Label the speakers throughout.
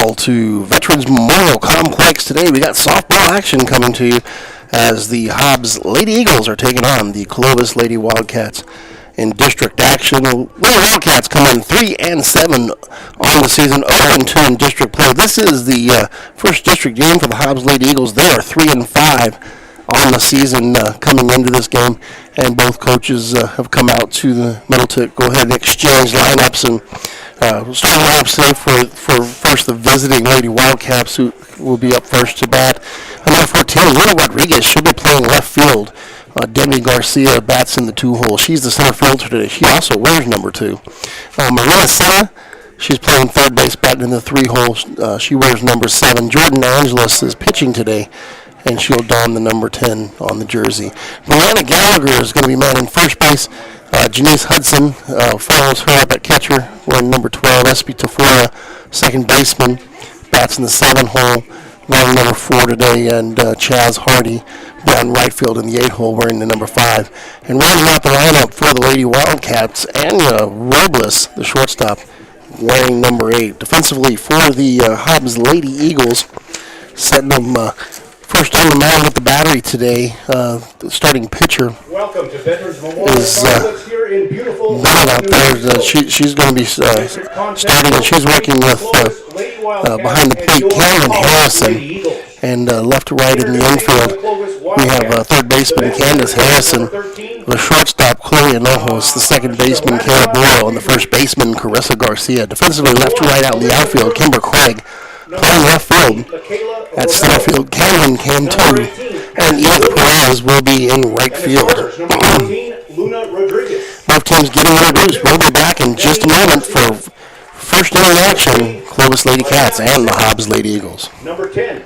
Speaker 1: football to Veterans Memorial Complex today. We got softball action coming to you as the Hobbs Lady Eagles are taking on the Clovis Lady Wildcats in district action. The Lady Wildcats come in 3-7 on the season, 0-2 in district play. This is the first district game for the Hobbs Lady Eagles. They are 3-5 on the season coming into this game, and both coaches have come out to the middle to go ahead and exchange lineups. And starting lineups today for first the visiting Lady Wildcats, who will be up first to bat. Number 14, Luna Rodriguez, should be playing left field. Demi Garcia bats in the 2-hole. She's the center fielder today. She also wears number 2. Marina Senna, she's playing third base, batting in the 3-hole. She wears number 7. Jordan Angeles is pitching today, and she'll don the number 10 on the jersey. Brianna Gallagher is going to be manning first base. Janice Hudson follows her up at catcher, wearing number 12. Espy Tafora, second baseman, bats in the 7-hole, wearing number 4 today. And Chaz Hardy down right field in the 8-hole, wearing the number 5. And rounding out the lineup for the Lady Wildcats, Anya Robles, the shortstop, wearing number 8. Defensively for the Hobbs Lady Eagles, setting them first on the mound with the battery today. The starting pitcher
Speaker 2: Welcome to Veterans Memorial here in beautiful
Speaker 1: out there. She's going to be starting, and she's working with behind the plate Candice Harrison, and left to right in the infield we have third baseman Candice Harrison, the shortstop Chloe Hinojos, the second baseman Kara Burrow, and the first baseman Carissa Garcia. Defensively left to right out in the outfield Kimber Craig, playing left field at center field Cameron Cantu, and Edith Perez will be in right field. Both teams getting introduced. We'll be back in just a moment for first inning action, Clovis Lady Cats and the Hobbs Lady Eagles.
Speaker 2: Number 10.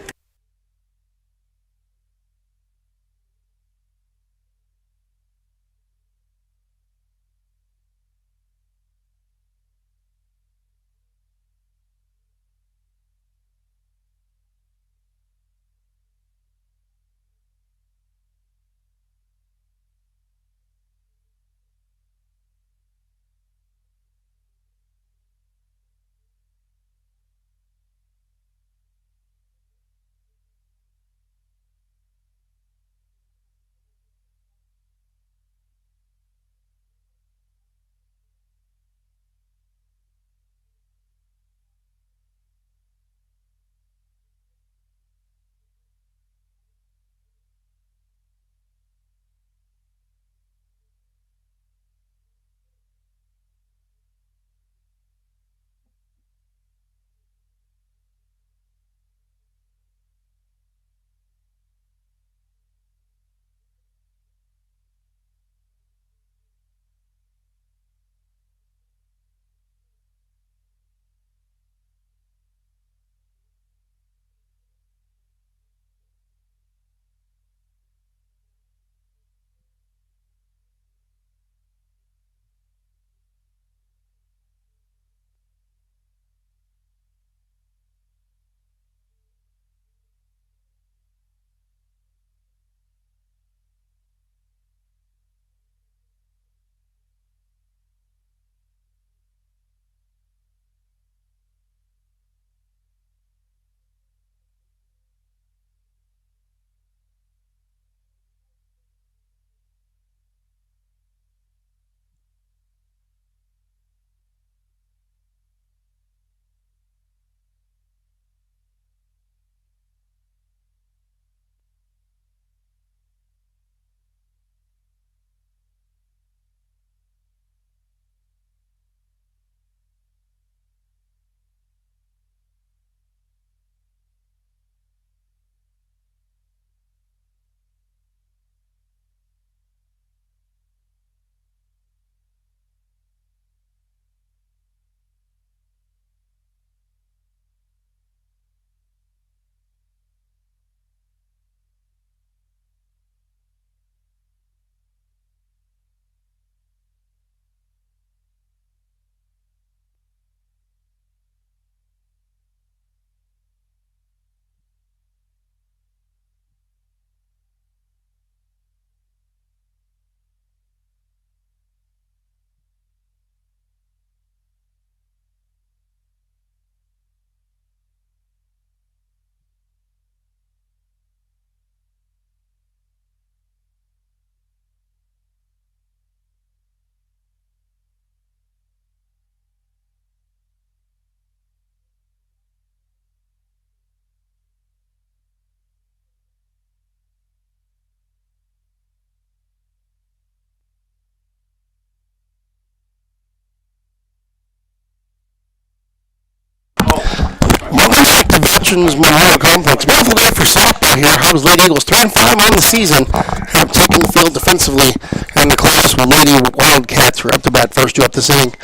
Speaker 1: Veterans Memorial Complex. Beautiful day for softball here. Hobbs Lady Eagles 3-5 on the season. Have taken the field defensively, and the Clovis Lady Wildcats are up to bat first. You up this inning.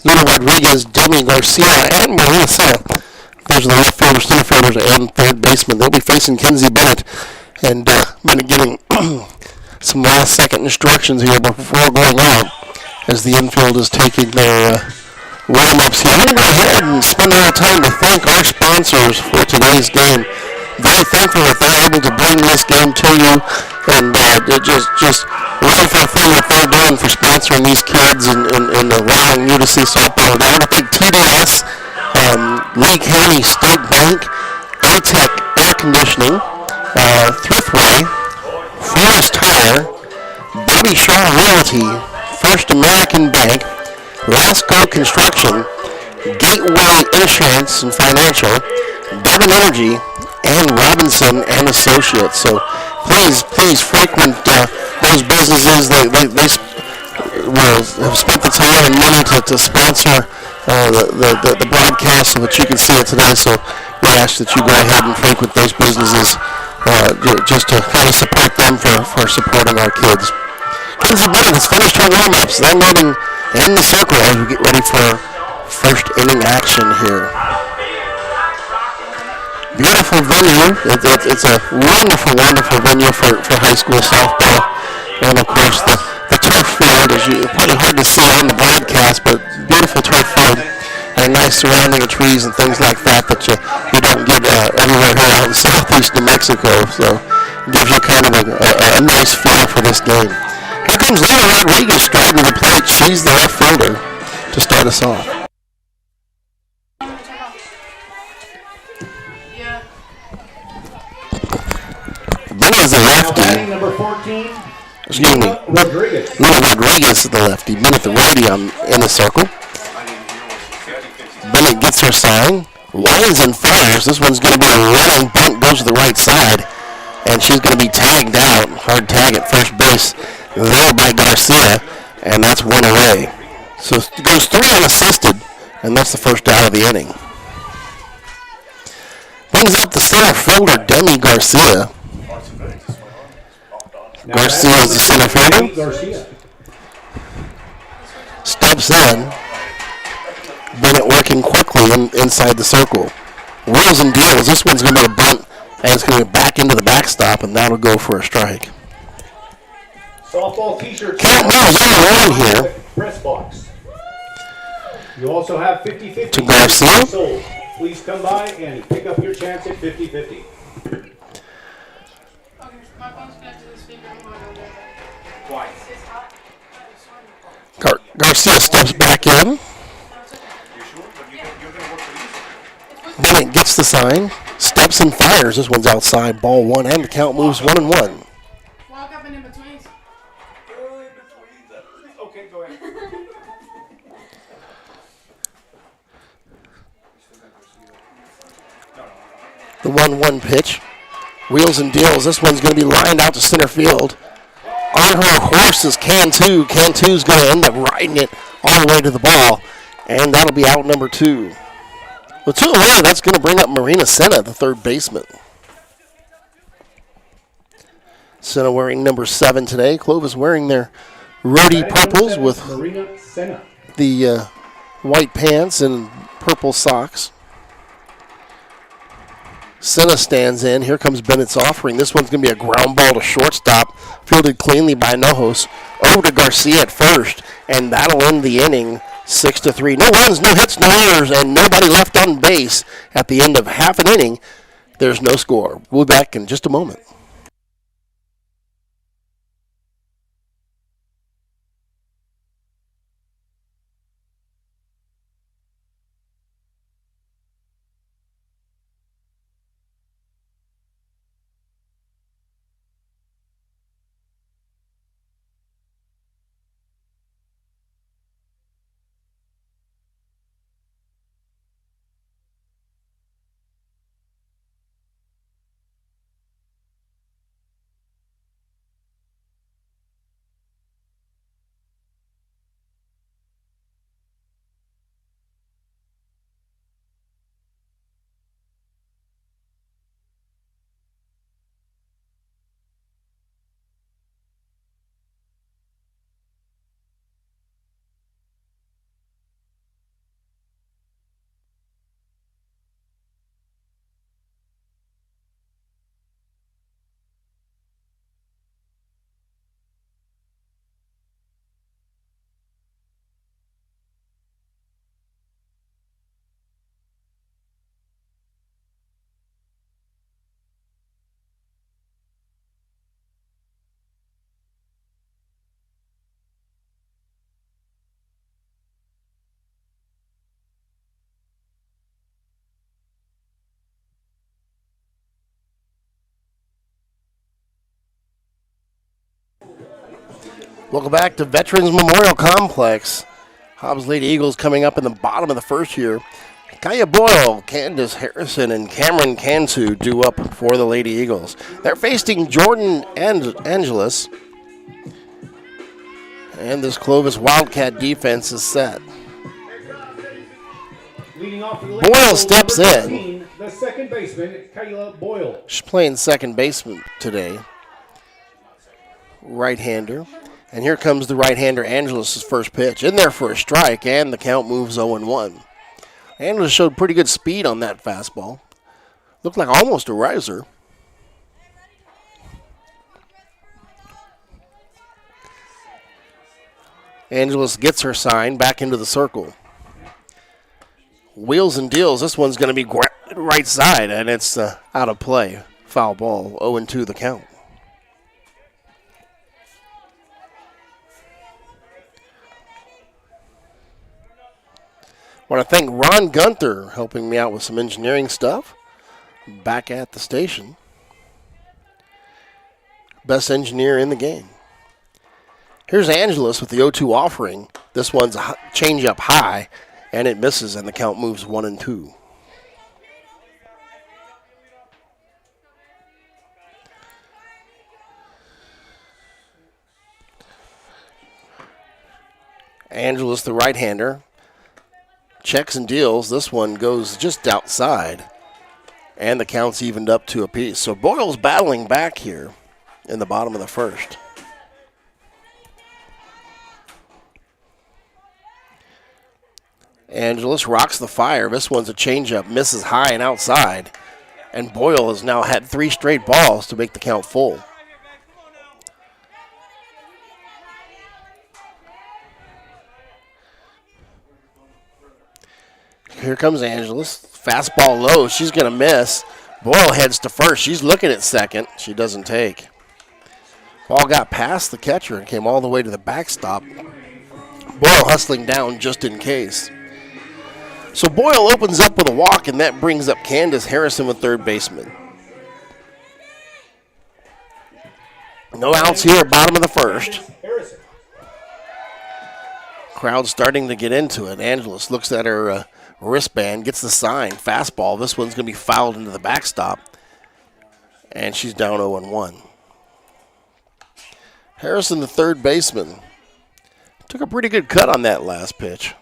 Speaker 1: Luna Rodriguez, Demi Garcia, and Marina Senna. Those are the left fielders, center fielders, and third baseman. They'll be facing Kenzie Bennett, and Bennett getting some last-second instructions here before going out, as the infield is taking their warm-ups here. I'm going to go ahead and spend a little time to thank our sponsors for today's game. Very thankful that they're able to bring this game to you, and just wonderful thing that they're doing for sponsoring these kids and allowing you to see softball. I want to thank TDS, Lee County State Bank, A-Tech Air Conditioning, Thriftway, Forest Tire, Baby Shaw Realty, First American Bank, Lasco Construction, Gateway Insurance and Financial, Devon Energy, and Robinson and Associates. So please frequent those businesses. They will have spent the time and money to sponsor the broadcast so that you can see it today. So we ask that you go ahead and frequent those businesses just to kind of support them for supporting our kids. Kenzie Bennett has finished her warm-ups. They're moving in the circle as we get ready for first inning action here. Beautiful venue. It's a wonderful venue for high school softball. And of course the turf field is probably hard to see on the broadcast, but beautiful turf field and nice surrounding of trees and things like that you don't get everywhere here out in southeast New Mexico. So it gives you kind of a nice feel for this game. Here comes Luna Rodriguez striding the plate. She's the left fielder to start us off. Benny is the lefty.
Speaker 2: Number 14.
Speaker 1: Excuse me.
Speaker 2: Rodriguez.
Speaker 1: Luna Rodriguez is the lefty. Bennett the righty in the circle. Bennett gets her sign. Lines and fires. This one's going to be a running bunt. Goes to the right side. And she's going to be tagged out. Hard tag at first base there by Garcia. And that's one away. So it goes 3 unassisted. And that's the first out of the inning. Brings up the center fielder, Demi Garcia. Garcia is the center fielder. Steps in. Bennett working quickly inside the circle. Wheels and deals. This one's going to be a bunt, and it's going to go back into the backstop, and that'll go for a strike.
Speaker 2: Softball t-shirts.
Speaker 1: Count moves on here.
Speaker 2: Press box. You also have 50-50
Speaker 1: to Garcia.
Speaker 2: Sold. Please come by and pick up your chance at 50-50.
Speaker 1: Garcia steps back in. Bennett gets the sign, steps and fires. This one's outside, ball one, and the count moves 1-1.
Speaker 3: Walk up and in between.
Speaker 2: Okay, go ahead.
Speaker 1: The 1-1 pitch. Wheels and deals. This one's going to be lined out to center field. On her horse is Cantu. Cantu's going to end up riding it all the way to the ball. And that'll be out number 2. With 2 away, that's going to bring up Marina Senna, the third baseman. Senna wearing number 7 today. Clovis wearing their rhodey purples with the white pants and purple socks. Senna stands in. Here comes Bennett's offering. This one's going to be a ground ball to shortstop, fielded cleanly by Nojos. Over to Garcia at first, and that'll end the inning 6-3. No runs, no hits, no errors, and nobody left on base at the end of half an inning. There's no score. We'll be back in just a moment. Welcome back to Veterans Memorial Complex. Hobbs Lady Eagles coming up in the bottom of the first here. Kaya Boyle, Candice Harrison, and Cameron Cantu due up for the Lady Eagles. They're facing Jordan and Angeles. And this Clovis Wildcat defense is set. Boyle steps in.
Speaker 2: The second baseman, Kayla Boyle.
Speaker 1: She's playing second baseman today. Right-hander. And here comes the right-hander, Angeles' first pitch. In there for a strike, and the count moves 0-1. Angeles showed pretty good speed on that fastball. Looked like almost a riser. Angeles gets her sign back into the circle. Wheels and deals. This one's going to be right side, and it's out of play. Foul ball, 0-2 the count. I want to thank Ron Gunther helping me out with some engineering stuff back at the station. Best engineer in the game. Here's Angeles with the 0-2 offering. This one's a change-up high, and it misses, and the count moves 1-2. Angeles, the right-hander, checks and deals. This one goes just outside, and the count's evened up to apiece. So Boyle's battling back here in the bottom of the first. Angeles rocks the fire. This one's a changeup, misses high and outside. And Boyle has now had 3 straight balls to make the count full. Here comes Angeles. Fastball low. She's going to miss. Boyle heads to first. She's looking at second. She doesn't take. Ball got past the catcher and came all the way to the backstop. Boyle hustling down just in case. So Boyle opens up with a walk, and that brings up Candace Harrison with third baseman. No outs here, bottom of the first. Crowd starting to get into it. Angeles looks at her wristband, gets the sign. Fastball. This one's going to be fouled into the backstop, and she's down 0-1. Harrison, the third baseman, took a pretty good cut on that last pitch.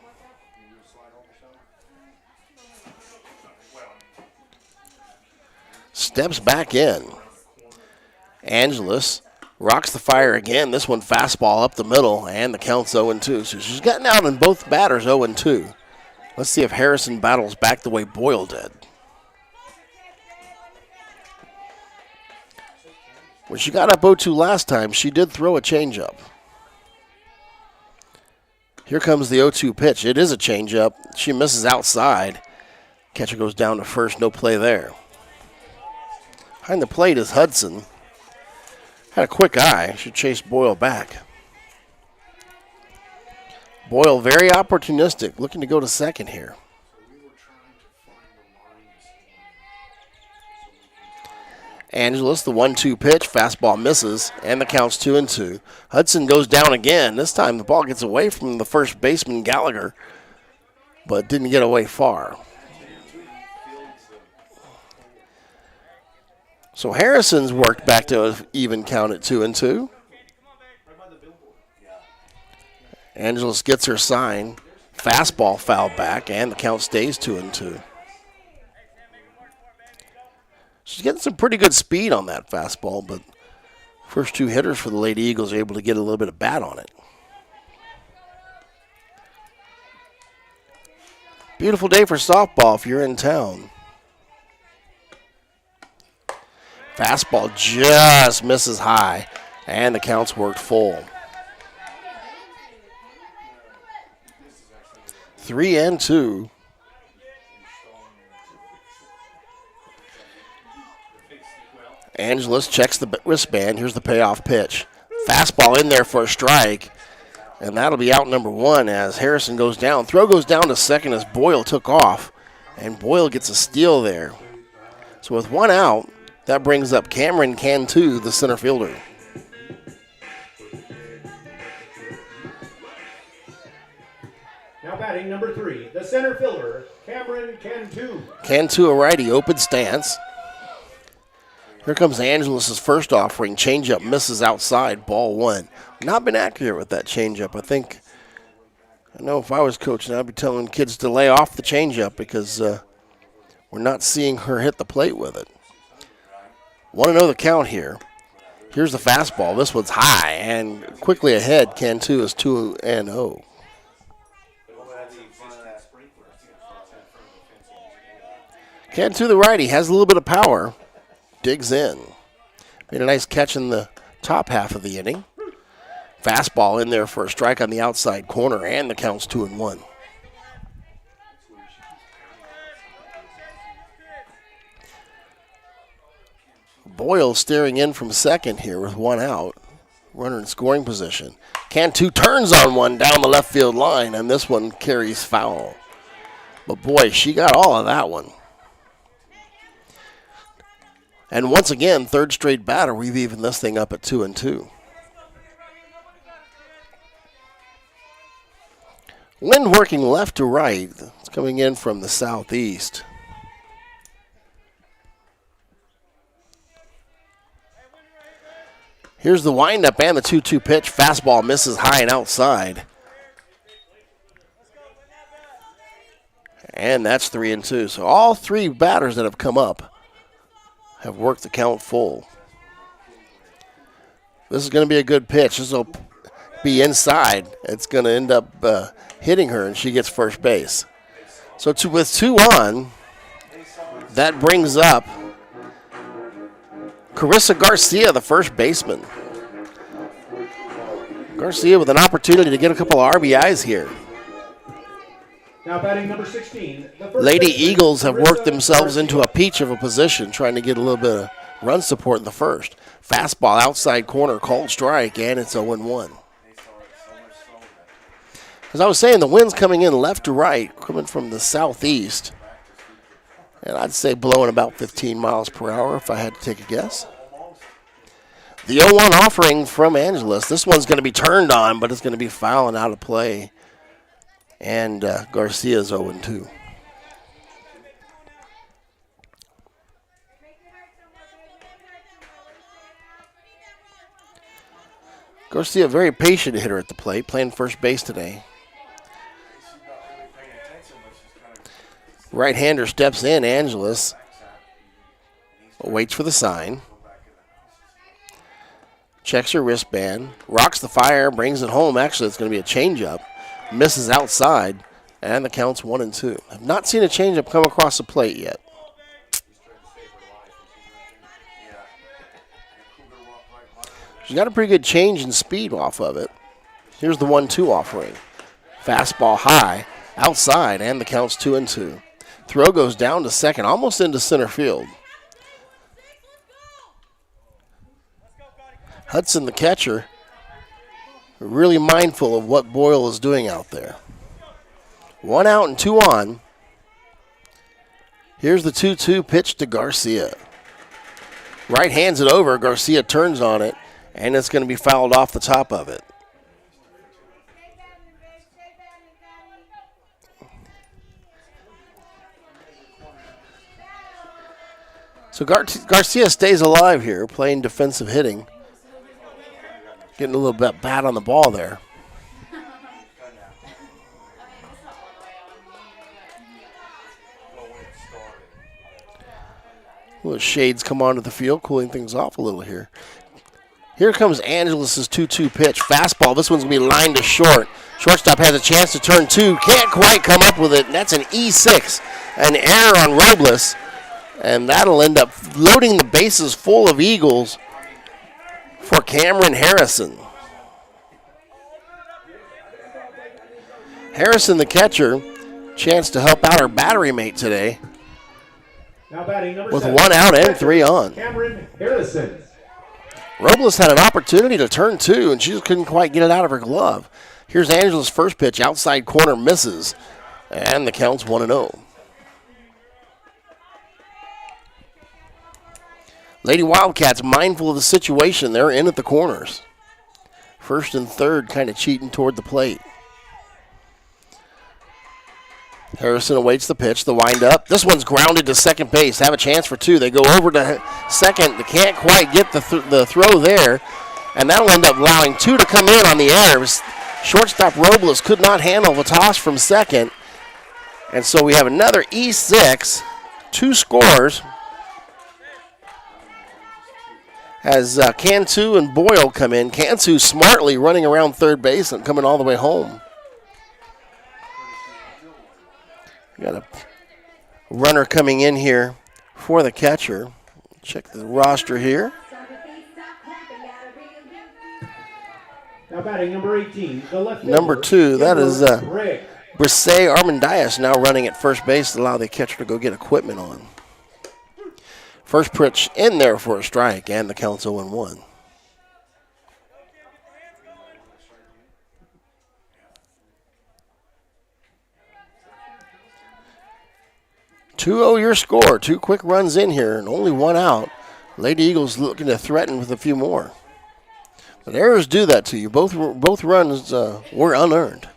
Speaker 1: Steps back in. Angeles rocks the fire again. This one fastball up the middle, and the count's 0-2. So she's gotten out in both batters 0-2. Let's see if Harrison battles back the way Boyle did. When she got up 0-2 last time, she did throw a changeup. Here comes the 0-2 pitch. It is a changeup. She misses outside. Catcher goes down to first. No play there. Behind the plate is Hudson. Had a quick eye. Should chase Boyle back. Boyle very opportunistic. Looking to go to second here. Angeles, the 1-2 pitch. Fastball misses, and the count's 2-2. Hudson goes down again. This time the ball gets away from the first baseman, Gallagher, but didn't get away far. So Harrison's worked back to an even count at 2-2. Angeles gets her sign. Fastball fouled back, and the count stays 2-2. She's getting some pretty good speed on that fastball, but first 2 hitters for the Lady Eagles are able to get a little bit of bat on it. Beautiful day for softball if you're in town. Fastball just misses high, and the count's worked full. 3-2. Angeles checks the wristband. Here's the payoff pitch. Fastball in there for a strike, and that'll be out number 1 as Harrison goes down. Throw goes down to second as Boyle took off, and Boyle gets a steal there. So with 1 out, that brings up Cameron Cantu, the center fielder.
Speaker 2: Now batting number 3, the center fielder, Cameron Cantu.
Speaker 1: Cantu, a righty, open stance. Here comes Angeles' first offering. Changeup misses outside, ball 1. Not been accurate with that changeup. I know if I was coaching, I'd be telling kids to lay off the changeup because we're not seeing her hit the plate with it. Want to know the count here. Here's the fastball. This one's high and quickly ahead. Cantu is 2-0. Cantu, the righty, has a little bit of power. Digs in. Made a nice catch in the top half of the inning. Fastball in there for a strike on the outside corner, and the count's 2-1. Boyle steering in from second here with 1 out. Runner in scoring position. Cantu turns on one down the left field line, and this one carries foul. But boy, she got all of that one. And once again, third straight batter, we've evened this thing up at 2-2. Wind working left to right. It's coming in from the southeast. Here's the windup and the 2-2 pitch. Fastball misses high and outside. And that's 3-2. So all 3 batters that have come up have worked the count full. This is going to be a good pitch. This will be inside. It's going to end up hitting her, and she gets first base. So with 2 on, that brings up Carissa Garcia, the first baseman. Garcia with an opportunity to get a couple of RBIs here.
Speaker 2: Now batting number 16, the first
Speaker 1: Lady
Speaker 2: baseman,
Speaker 1: Eagles have worked
Speaker 2: Carissa
Speaker 1: themselves
Speaker 2: Garcia.
Speaker 1: into a peach of a position, trying to get a little bit of run support in the first. Fastball outside corner, called strike, and it's 0-1. As I was saying, the wind's coming in left to right, coming from the southeast. And I'd say blowing about 15 miles per hour if I had to take a guess. The 0-1 offering from Angeles. This one's going to be turned on, but it's going to be foul and out of play. And Garcia's 0-2. Garcia, very patient hitter at the plate, playing first base today. Right-hander steps in, Angeles. Waits for the sign. Checks her wristband. Rocks the fire, brings it home. Actually, it's going to be a changeup. Misses outside, and the count's 1-2. I've not seen a changeup come across the plate yet. She's got a pretty good change in speed off of it. Here's the 1-2 offering. Fastball high, outside, and the count's 2-2. Throw goes down to second, almost into center field. Hudson, the catcher, really mindful of what Boyle is doing out there. 1 out and 2 on. Here's the 2-2 pitch to Garcia. Right hands it over. Garcia turns on it, and it's going to be fouled off the top of it. So Garcia stays alive here, playing defensive hitting. Getting a little bit bad on the ball there. Little shades come onto the field, cooling things off a little here. Here comes Angeles' 2-2 pitch. Fastball. This one's going to be lined to short. Shortstop has a chance to turn 2. Can't quite come up with it. And that's an E6. An error on Robles. And that'll end up loading the bases full of Eagles for Cameron Harrison. Harrison, the catcher, chance to help out her battery mate today.
Speaker 2: Now batting number
Speaker 1: With
Speaker 2: 7,
Speaker 1: 1 out and 3 on.
Speaker 2: Cameron Harrison.
Speaker 1: Robles had an opportunity to turn 2, and she just couldn't quite get it out of her glove. Here's Angela's first pitch. Outside corner misses, and the count's 1-0. Lady Wildcats mindful of the situation. They're in at the corners. First and third kind of cheating toward the plate. Harrison awaits the pitch, the windup. This one's grounded to second base. Have a chance for two. They go over to second. They can't quite get the throw there, and that'll end up allowing two to come in on the air. Shortstop Robles could not handle the toss from second, and so we have another E6, 2 scores, as Cantu and Boyle come in. Cantu smartly running around third base and coming all the way home. We got a runner coming in here for the catcher. Check the roster here.
Speaker 2: Now batting number 18, the left
Speaker 1: Number 2, that is
Speaker 2: Craig.
Speaker 1: Brisset Armendariz now running at first base to allow the catcher to go get equipment on. First pitch in there for a strike, and the count's 0-1. Your score. 2 quick runs in here and only 1 out. Lady Eagles looking to threaten with a few more. But errors do that to you. Both runs were unearned.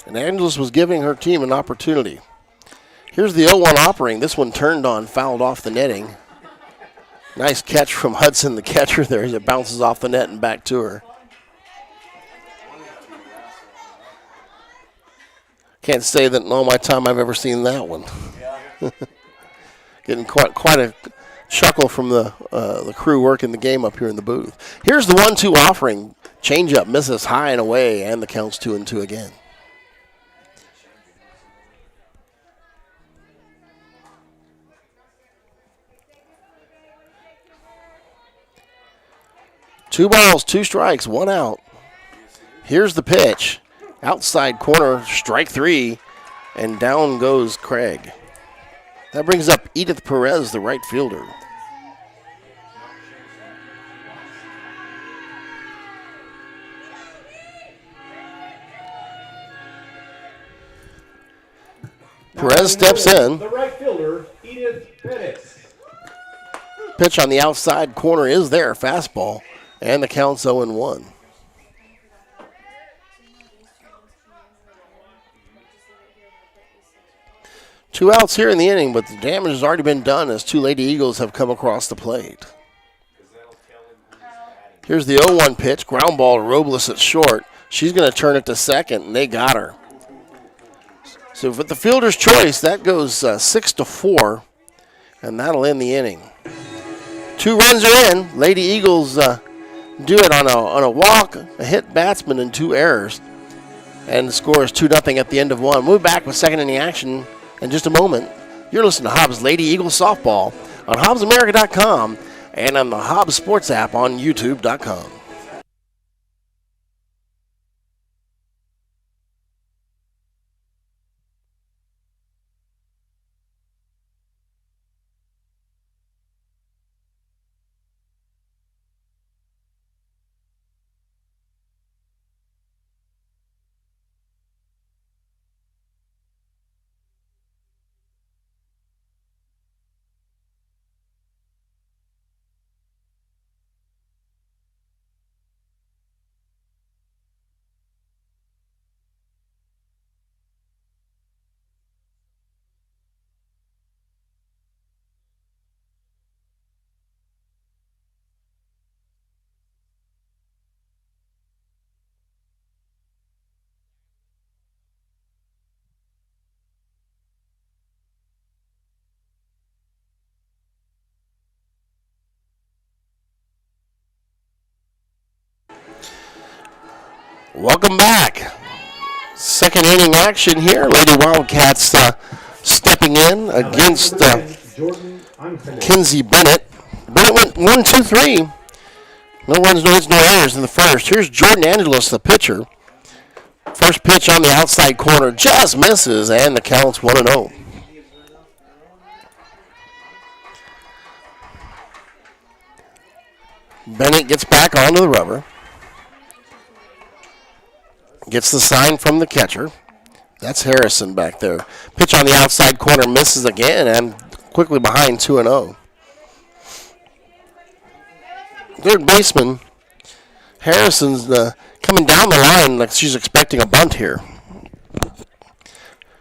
Speaker 1: And Angeles was giving her team an opportunity. Here's the 0-1 offering. This one turned on, fouled off the netting. Nice catch from Hudson, the catcher there, as it bounces off the net and back to her. Can't say that in all my time I've ever seen that one. Getting quite a chuckle from the crew working the game up here in the booth. Here's the 1-2 offering. Changeup misses high and away, and the count's 2-2 again. Two balls, 2 strikes, 1 out. Here's the pitch. Outside corner, strike 3, and down goes Craig. That brings up Edith Perez, the right fielder. Perez steps in.
Speaker 2: The right fielder, Edith Perez.
Speaker 1: Pitch on the outside corner is there, fastball, and the count's 0-1. Two outs here in the inning, but the damage has already been done as 2 Lady Eagles have come across the plate. Here's the 0-1 pitch, ground ball to Robles at short. She's going to turn it to second, and they got her. So with the fielder's choice, that goes 6-4, and that'll end the inning. 2 runs are in. Lady Eagles do it on a walk, a hit batsman, and 2 errors. And the score is 2-0 at the end of 1. We'll be back with second inning action in just a moment. You're listening to Hobbs Lady Eagles Softball on HobbsAmerica.com and on the Hobbs Sports app on YouTube.com. Welcome back. Second inning action here. Lady Wildcats stepping in against Kinsey Bennett. Bennett went 1-2-3. No runs, no hits, no errors in the first. Here's Jordan Angelos, the pitcher. First pitch on the outside corner just misses, and the count's 1-0. Bennett gets back onto the rubber. Gets the sign from the catcher. That's Harrison back there. Pitch on the outside corner misses again, and quickly behind 2-0. Third baseman Harrison's coming down the line like she's expecting a bunt here.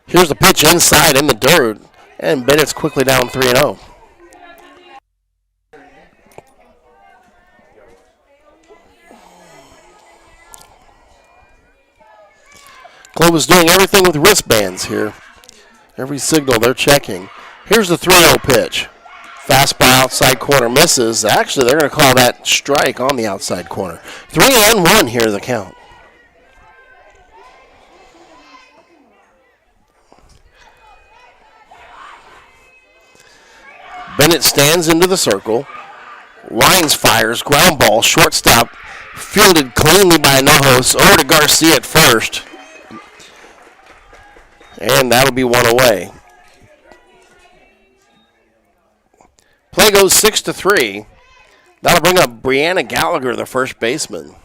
Speaker 1: Here's the pitch inside in the dirt, and Bennett's quickly down 3-0. Clovis doing everything with wristbands here. Every signal they're checking. Here's the 3-0 pitch. Fastball outside corner misses. Actually, they're going to call that strike on the outside corner. 3-1 here the count. Bennett stands into the circle. Lines fires. Ground ball. Shortstop. Fielded cleanly by Nojos. Over to Garcia at first. And that'll be one away. Play goes 6-3. That'll bring up Brianna Gallagher, the first baseman.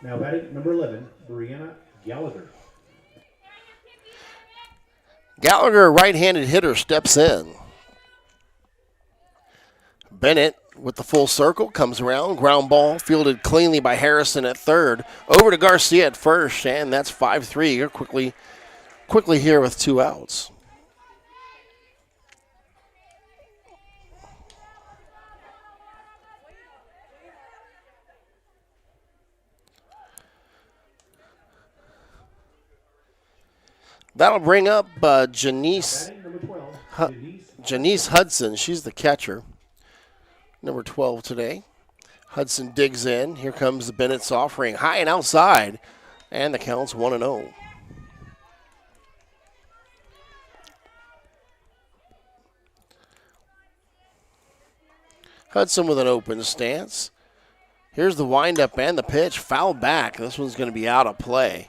Speaker 2: Now batting number 11, Brianna Gallagher.
Speaker 1: Gallagher, a right-handed hitter, steps in. Bennett with the full circle comes around. Ground ball fielded cleanly by Harrison at third. Over to Garcia at first, and that's 5-3. You're quickly here with 2 outs. That'll bring up Janice Hudson. She's the catcher. Number 12 today. Hudson digs in. Here comes the Bennett's offering. High and outside. And the count's 1-0. Hudson with an open stance. Here's the windup and the pitch. Foul back. This one's going to be out of play.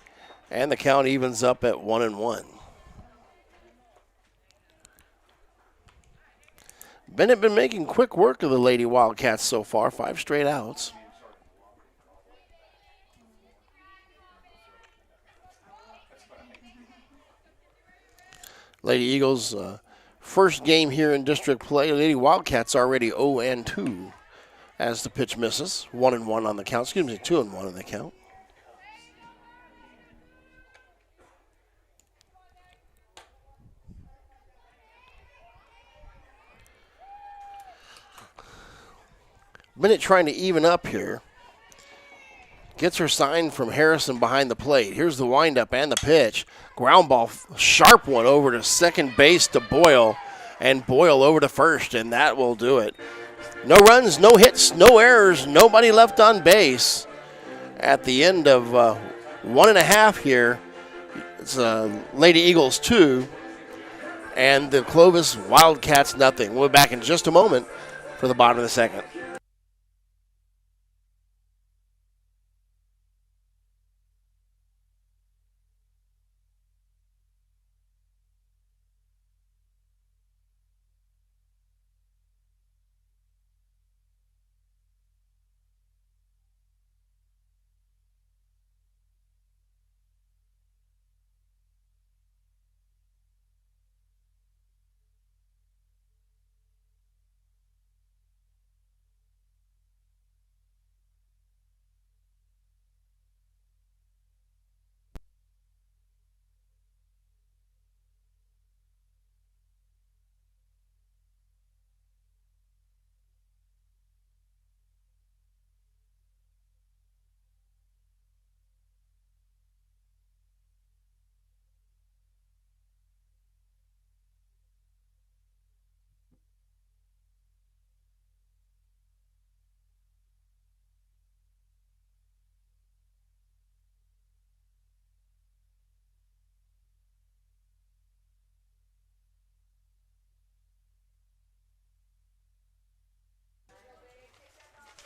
Speaker 1: And the count evens up at 1-1. Bennett been making quick work of the Lady Wildcats so far. 5 straight outs. Lady Eagles, first game here in district play. Lady Wildcats already 0-2 as the pitch misses. 1-1 on the count. Excuse me, 2-1 on the count. Bennett trying to even up here. Gets her sign from Harrison behind the plate. Here's the windup and the pitch. Ground ball, sharp one over to second base to Boyle. And Boyle over to first, and that will do it. No runs, no hits, no errors, nobody left on base. At the end of 1.5 here, it's Lady Eagles 2 and the Clovis Wildcats nothing. We'll be back in just a moment for the bottom of the second.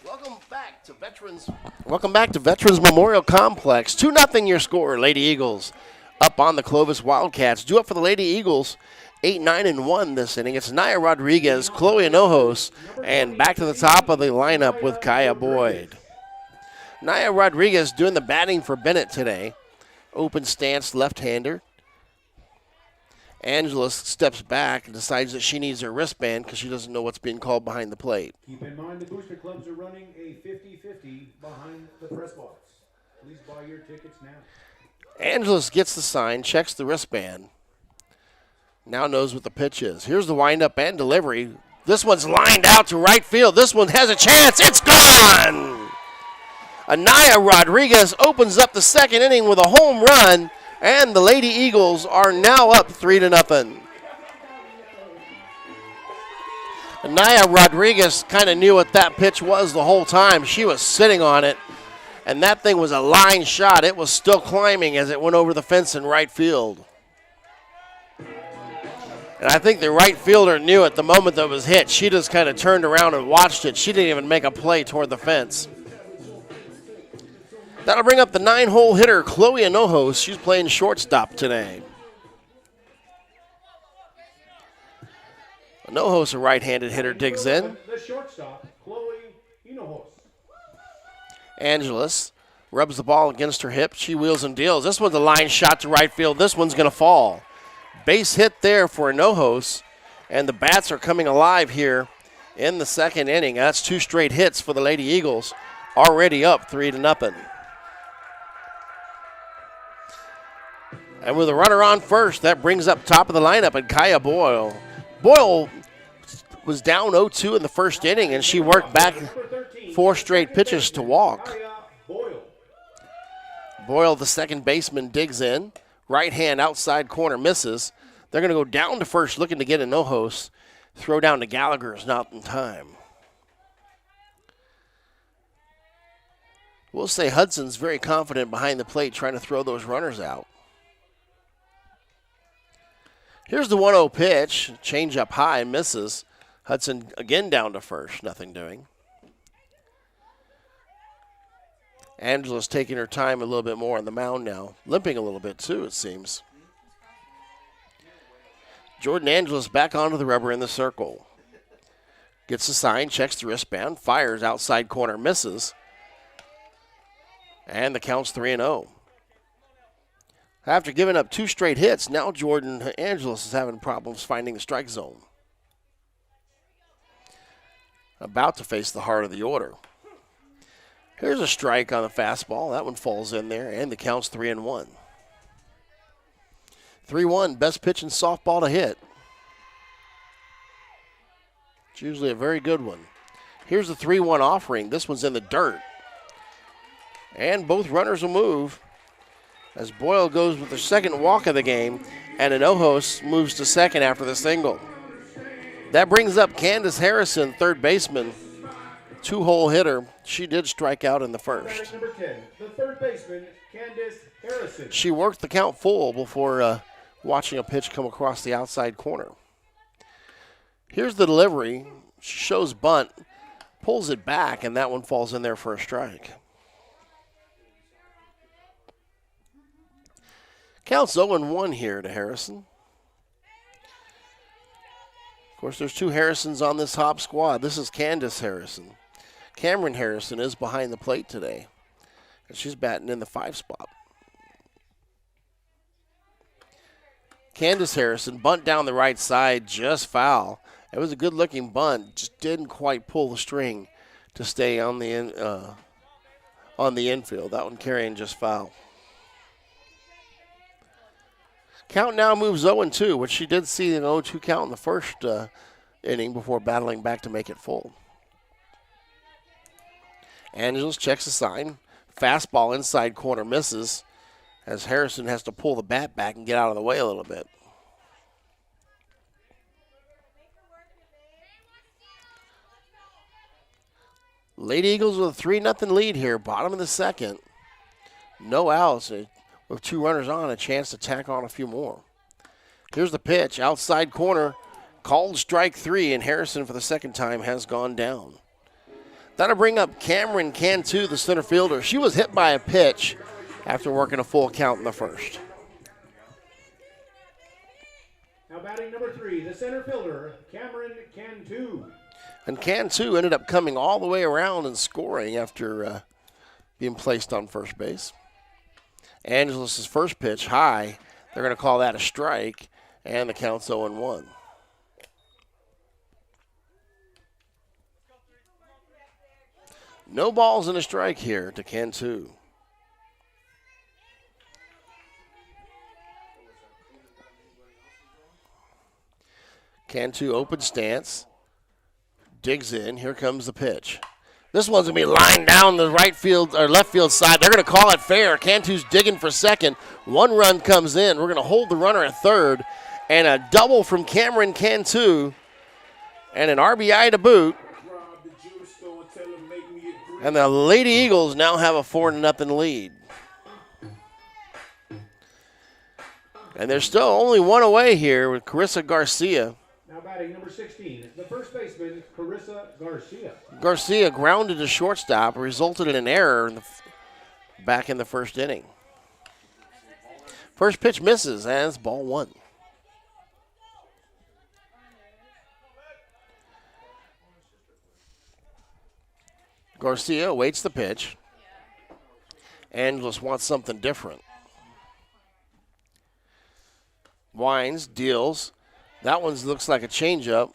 Speaker 1: Welcome back to Veterans Memorial Complex. 2-0 your score, Lady Eagles up on the Clovis Wildcats. Due up for the Lady Eagles, 8-9-1 this inning. It's Naya Rodriguez, Chloe Anojos, and back to the top of the lineup with Kaya Boyd. Naya Rodriguez doing the batting for Bennett today. Open stance left-hander. Angeles steps back and decides that she needs her wristband because she doesn't know what's being called behind the plate.
Speaker 2: Keep in mind the booster clubs are running a 50-50 behind the press box. Please buy your tickets now.
Speaker 1: Angeles gets the sign, checks the wristband. Now knows what the pitch is. Here's the windup and delivery. This one's lined out to right field. This one has a chance. It's gone! Anaya Rodriguez opens up the second inning with a home run, and the Lady Eagles are now up 3-0. Anaya Rodriguez kind of knew what that pitch was the whole time. She was sitting on it, and that thing was a line shot. It was still climbing as it went over the fence in right field. And I think the right fielder knew at the moment that it was hit. She just kind of turned around and watched it. She didn't even make a play toward the fence. That'll bring up the 9-hole hitter, Chloe Hinojos. She's playing shortstop today. Hinojos, a right-handed hitter, digs in.
Speaker 2: The shortstop, Chloe Hinojos.
Speaker 1: Angeles rubs the ball against her hip. She wheels and deals. This one's a line shot to right field. This one's going to fall. Base hit there for Hinojos, and the bats are coming alive here in the second inning. That's 2 straight hits for the Lady Eagles, already up 3-0. And with a runner on first, that brings up top of the lineup and Kaya Boyle. Boyle was down 0-2 in the first inning, and she worked back 4 straight pitches to walk. Boyle, the second baseman, digs in. Right hand outside corner misses. They're going to go down to first looking to get Hinojos. Throw down to Gallagher is not in time. We'll say Hudson's very confident behind the plate trying to throw those runners out. Here's the 1-0 pitch. Change up high, misses. Hudson again down to first, nothing doing. Angela's taking her time a little bit more on the mound now. Limping a little bit too, it seems. Jordan Angeles back onto the rubber in the circle. Gets the sign, checks the wristband, fires outside corner, misses. And the count's 3-0. After giving up 2 straight hits, now Jordan Angeles is having problems finding the strike zone. About to face the heart of the order. Here's a strike on the fastball. That one falls in there, and the count's 3-1. 3-1, best pitch in softball to hit. It's usually a very good one. Here's the 3-1 offering. This one's in the dirt. And both runners will move as Boyle goes with the second walk of the game, and Hinojos moves to second after the single. That brings up Candice Harrison, third baseman. 2-hole hitter. She did strike out in the first.
Speaker 2: Number 10, the third baseman, Candice Harrison.
Speaker 1: She worked the count full before watching a pitch come across the outside corner. Here's the delivery. She shows bunt, pulls it back, and that one falls in there for a strike. Counts 0-1 here to Harrison. Of course, there's 2 Harrisons on this Hobbs squad. This is Candace Harrison. Cameron Harrison is behind the plate today, and she's batting in the 5 spot. Candace Harrison, bunt down the right side, just foul. It was a good-looking bunt, just didn't quite pull the string to stay on the infield. That one carrying just foul. Count now moves 0-2, which she did see an 0-2 count in the first inning before battling back to make it full. Angeles checks the sign. Fastball inside corner misses as Harrison has to pull the bat back and get out of the way a little bit. Lady Eagles with a 3-0 lead here, bottom of the second. No outs. With 2 runners on, a chance to tack on a few more. Here's the pitch, outside corner, called strike 3, and Harrison for the second time has gone down. That'll bring up Cameron Cantu, the center fielder. She was hit by a pitch after working a full count in the first.
Speaker 2: Now batting number 3, the center fielder, Cameron Cantu.
Speaker 1: And Cantu ended up coming all the way around and scoring after being placed on first base. Angeles' first pitch high. They're going to call that a strike. And the count's 0-1. No balls and a strike here to Cantu. Cantu open stance. Digs in. Here comes the pitch. This one's going to be lined down the right field or left field side. They're going to call it fair. Cantu's digging for second. One run comes in. We're going to hold the runner at third. And a double from Cameron Cantu. And an RBI to boot. And the Lady Eagles now have a 4-0 lead. And they're still only one away here with Carissa Garcia.
Speaker 2: Now batting number 16, the first baseman, Carissa Garcia.
Speaker 1: Garcia grounded to shortstop, resulted in an error back in the first inning. First pitch misses, and it's ball one. Garcia awaits the pitch. Angeles wants something different. Winds, deals. That one looks like a changeup.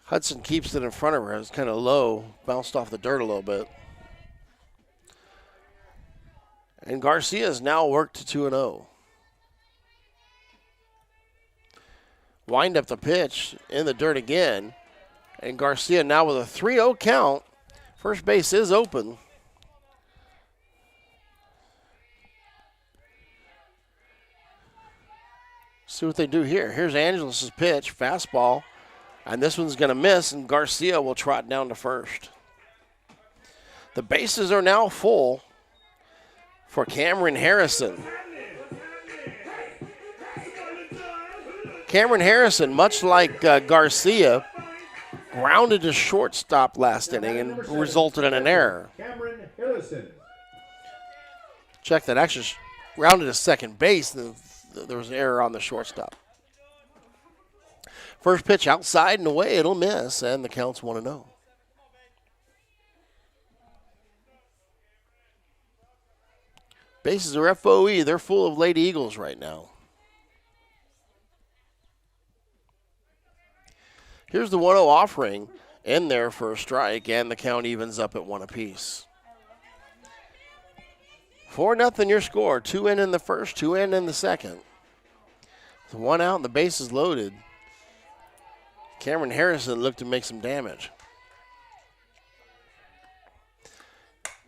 Speaker 1: Hudson keeps it in front of her. It's kind of low, bounced off the dirt a little bit. And Garcia's now worked to 2-0. Wind up the pitch in the dirt again. And Garcia now with a 3-0 count. First base is open. See what they do here. Here's Angeles' pitch, fastball. And this one's going to miss, and Garcia will trot down to first. The bases are now full for Cameron Harrison. Cameron Harrison, much like Garcia, grounded to shortstop last inning and resulted in an error.
Speaker 2: Cameron Harrison.
Speaker 1: Check that. Actually, grounded to second base. There was an error on the shortstop. First pitch outside and away. It'll miss, and the count's 1-0. Bases are FOE. They're full of Lady Eagles right now. Here's the 1-0 offering in there for a strike, and the count evens up at 1 apiece. 4-0 your score. 2 in the first, 2 in the second. With 1 out and the base is loaded. Cameron Harrison looked to make some damage.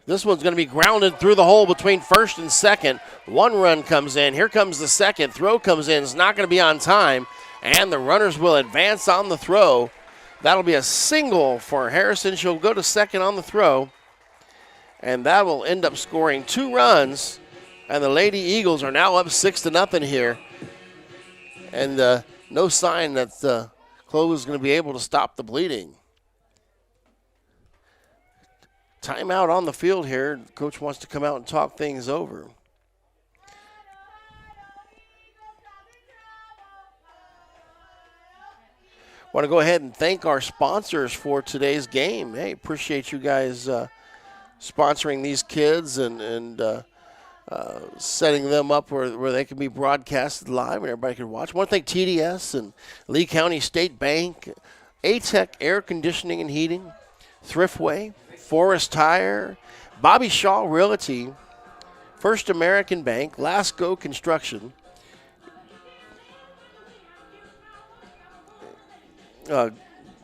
Speaker 1: This one's going to be grounded through the hole between first and second. 1 run comes in. Here comes the second. Throw comes in. It's not going to be on time. And the runners will advance on the throw. That'll be a single for Harrison. She'll go to second on the throw. And that will end up scoring 2 runs. And the Lady Eagles are now up 6-0 here. And no sign that Clovis is going to be able to stop the bleeding. Timeout on the field here. Coach wants to come out and talk things over. Want to go ahead and thank our sponsors for today's game. Hey, appreciate you guys sponsoring these kids and setting them up where they can be broadcasted live and everybody can watch. I want to thank TDS and Lee County State Bank, A-Tech Air Conditioning and Heating, Thriftway, Forest Tire, Bobby Shaw Realty, First American Bank, Lasco Construction,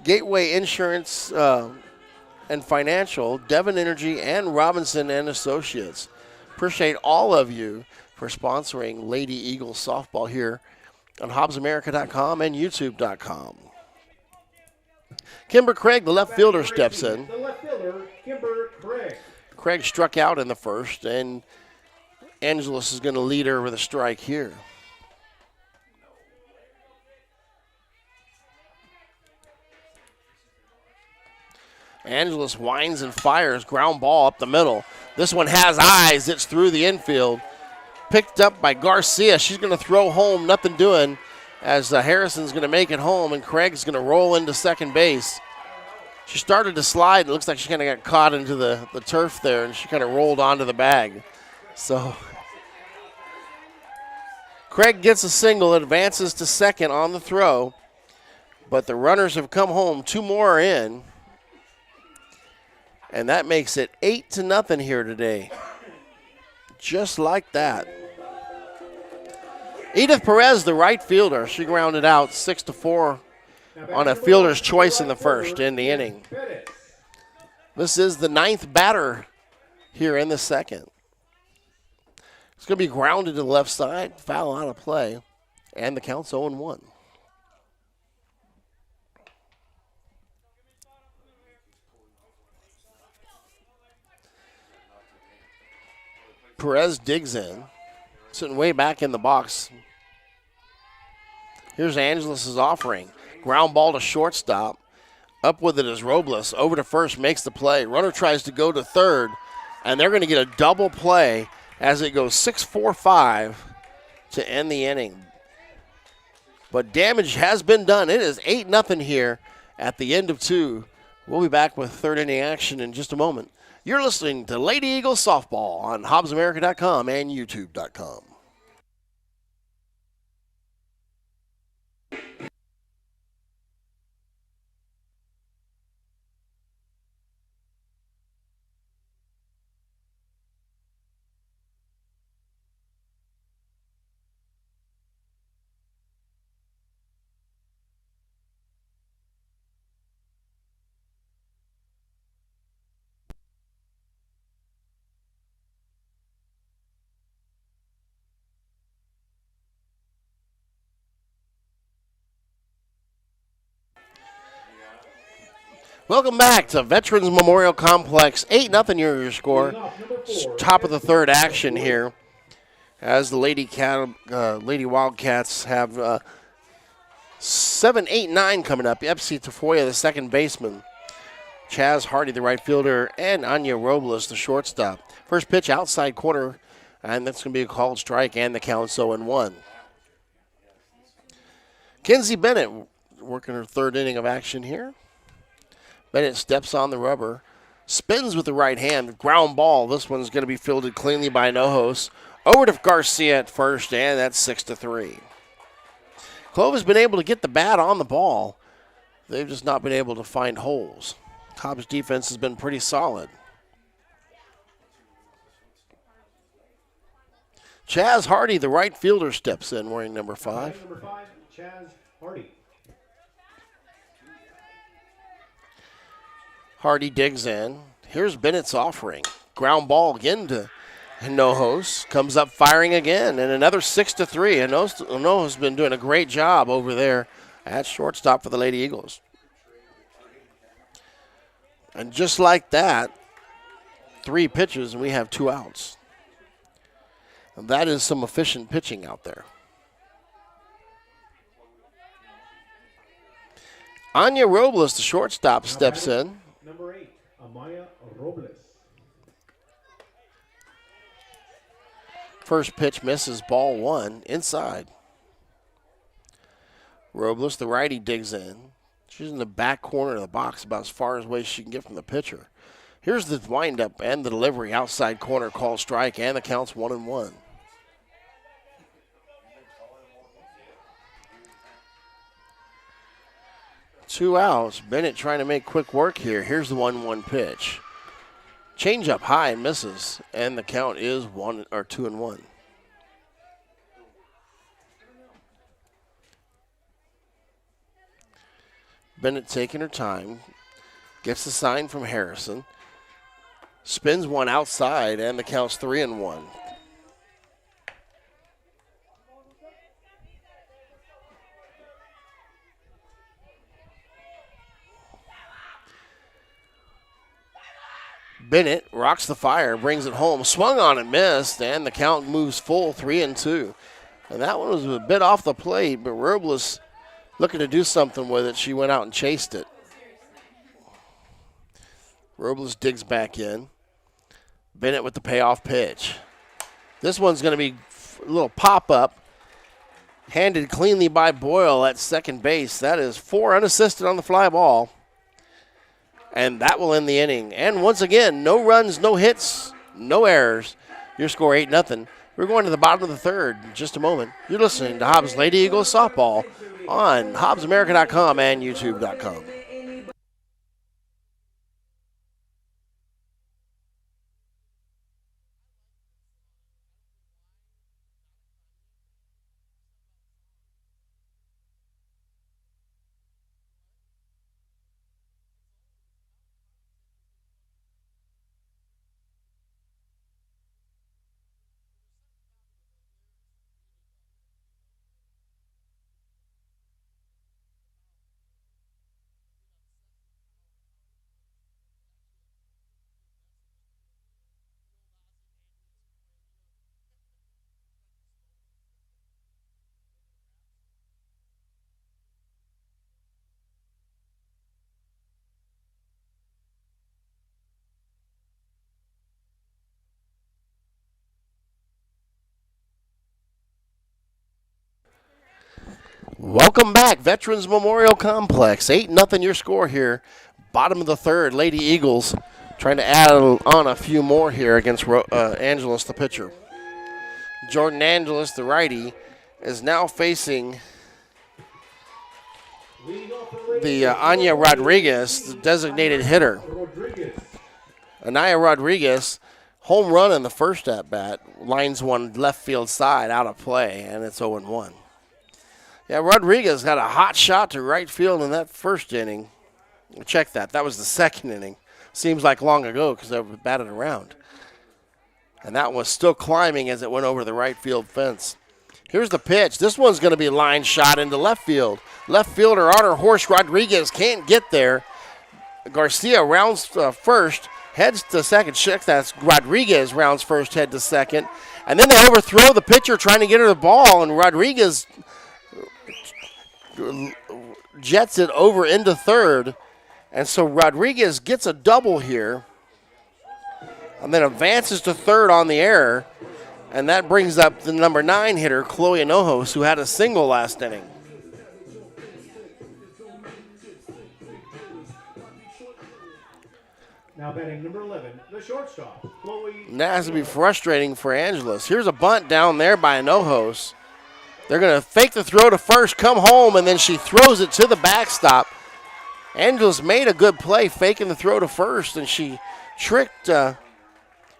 Speaker 1: Gateway Insurance and Financial, Devon Energy, and Robinson and Associates. Appreciate all of you for sponsoring Lady Eagles softball here on HobbsAmerica.com and YouTube.com. Kimber Craig, the left fielder, steps in.
Speaker 2: The left fielder, Kimber Craig.
Speaker 1: Craig struck out in the first, and Angeles is going to lead her with a strike here. Angeles winds and fires, ground ball up the middle. This one has eyes. It's through the infield. Picked up by Garcia. She's going to throw home, nothing doing, as Harrison's going to make it home, and Craig's going to roll into second base. She started to slide. It looks like she kind of got caught into the turf there, and she kind of rolled onto the bag. So Craig gets a single, advances to second on the throw, but the runners have come home. 2 more are in, and that makes it 8-0 here today. Just like that. Edith Perez, the right fielder, she grounded out 6-4 on a fielder's choice in the first in the inning. This is the 9th batter here in the second. It's going to be grounded to the left side, foul out of play, and the count's 0-1. Perez digs in, sitting way back in the box. Here's Angeles' offering. Ground ball to shortstop. Up with it is Robles. Over to first, makes the play. Runner tries to go to third, and they're going to get a double play as it goes 6-4-5 to end the inning. But damage has been done. It is 8-0 here at the end of 2. We'll be back with third inning action in just a moment. You're listening to Lady Eagles Softball on HobbsAmerica.com and YouTube.com. Welcome back to Veterans Memorial Complex. 8-0 your score. Top of the third action here as the Lady Wildcats have 7, 8, 9 coming up. Epsi Tafoya, the second baseman. Chaz Hardy, the right fielder, and Anya Robles, the shortstop. First pitch outside corner, and that's going to be a called strike, and the count's 0-1. Kenzie Bennett working her third inning of action here. Bennett steps on the rubber, spins with the right hand, ground ball. This one's going to be fielded cleanly by Nojos. Over to Garcia at first, and that's 6-3. Clovis has been able to get the bat on the ball. They've just not been able to find holes. Hobbs' defense has been pretty solid. Chaz Hardy, the right fielder, steps in wearing number 5.
Speaker 2: Number 5, Chaz Hardy.
Speaker 1: Hardy digs in. Here's Bennett's offering. Ground ball again to Hinojos. Comes up firing again, and another 6-3. Hinojos has been doing a great job over there at shortstop for the Lady Eagles. And just like that, 3 pitches, and we have 2 outs. And that is some efficient pitching out there. Anya Robles, the shortstop, steps in.
Speaker 2: Number 8, Amaya Robles.
Speaker 1: First pitch misses, ball 1, inside. Robles, the righty, digs in. She's in the back corner of the box, about as far away as she can get from the pitcher. Here's the windup and the delivery, outside corner, call strike, and the count's 1-1. Two outs. Bennett trying to make quick work here. Here's the 1-1 pitch. Change up high and misses, and the count is 2-1. Bennett taking her time, gets the sign from Harrison, spins one outside, and the count's 3-1. Bennett rocks the fire, brings it home, swung on and missed, and the count moves full 3-2. And that one was a bit off the plate, but Robles looking to do something with it. She went out and chased it. Robles digs back in. Bennett with the payoff pitch. This one's going to be a little pop-up. Handed cleanly by Boyle at second base. That is 4 unassisted on the fly ball. And that will end the inning. And once again, no runs, no hits, no errors. Your score 8-0. We're going to the bottom of the third in just a moment. You're listening to Hobbs Lady Eagles Softball on HobbsAmerica.com and YouTube.com. Welcome back, Veterans Memorial Complex. 8-0 your score here. Bottom of the third, Lady Eagles trying to add on a few more here against Angeles, the pitcher. Jordan Angeles, the righty, is now facing the Anya Rodriguez, the designated hitter. Anaya Rodriguez, home run in the first at-bat, lines one left field side out of play, and it's 0-1. Yeah, Rodriguez got a hot shot to right field in that first inning. Check that. That was the second inning. Seems like long ago because they were batted around. And that was still climbing as it went over the right field fence. Here's the pitch. This one's going to be a line shot into left field. Left fielder on her horse, Rodriguez, can't get there. Garcia rounds first, heads to second. Check that. Rodriguez rounds first, head to second. And then they overthrow the pitcher trying to get her the ball, and Rodriguez jets it over into third, and so Rodriguez gets a double here and then advances to third on the error, and that brings up the number 9 hitter, Chloe Hinojos, who had a single last inning.
Speaker 2: Now batting number 11, the shortstop, Chloe.
Speaker 1: And that has to be frustrating for Angeles. Here's a bunt down there by Hinojos. They're going to fake the throw to first, come home, and then she throws it to the backstop. Angeles made a good play faking the throw to first, and she tricked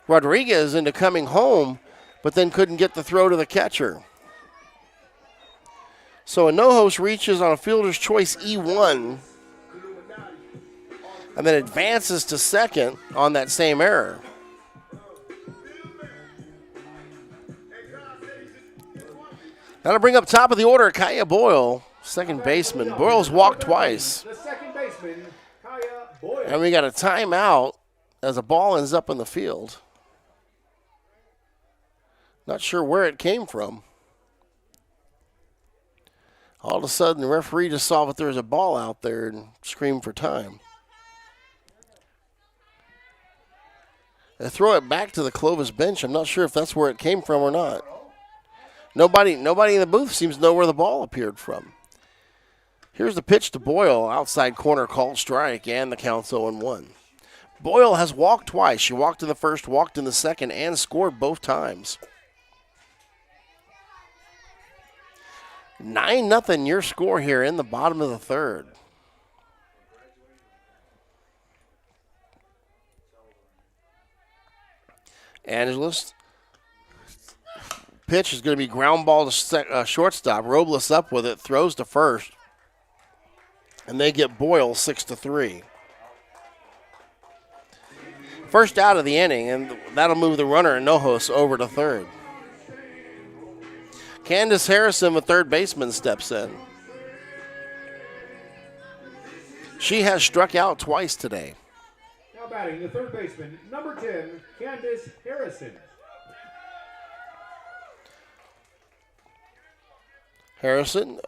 Speaker 1: Rodriguez into coming home, but then couldn't get the throw to the catcher. So Hinojos reaches on a fielder's choice E1 and then advances to second on that same error. That'll bring up top of the order, Kaya Boyle, second baseman. Boyle's walked twice.
Speaker 2: The second baseman, Kaya Boyle.
Speaker 1: And we got a timeout as the ball ends up in the field. Not sure where it came from. All of a sudden, the referee just saw that there was a ball out there and screamed for time. They throw it back to the Clovis bench. I'm not sure if that's where it came from or not. Nobody in the booth seems to know where the ball appeared from. Here's the pitch to Boyle, outside corner called strike, and the count's 0-1. Boyle has walked twice. She walked in the first, walked in the second, and scored both times. 9-0 your score here in the bottom of the third. Angeles. Pitch is going to be ground ball to shortstop. Robles up with it, throws to first. And they get Boyle 6-3. First out of the inning, and that'll move the runner Hinojos over to third. Candice Harrison, the third baseman, steps in. She has struck out twice today.
Speaker 2: Now batting the third baseman, number 10, Candice Harrison.
Speaker 1: Harrison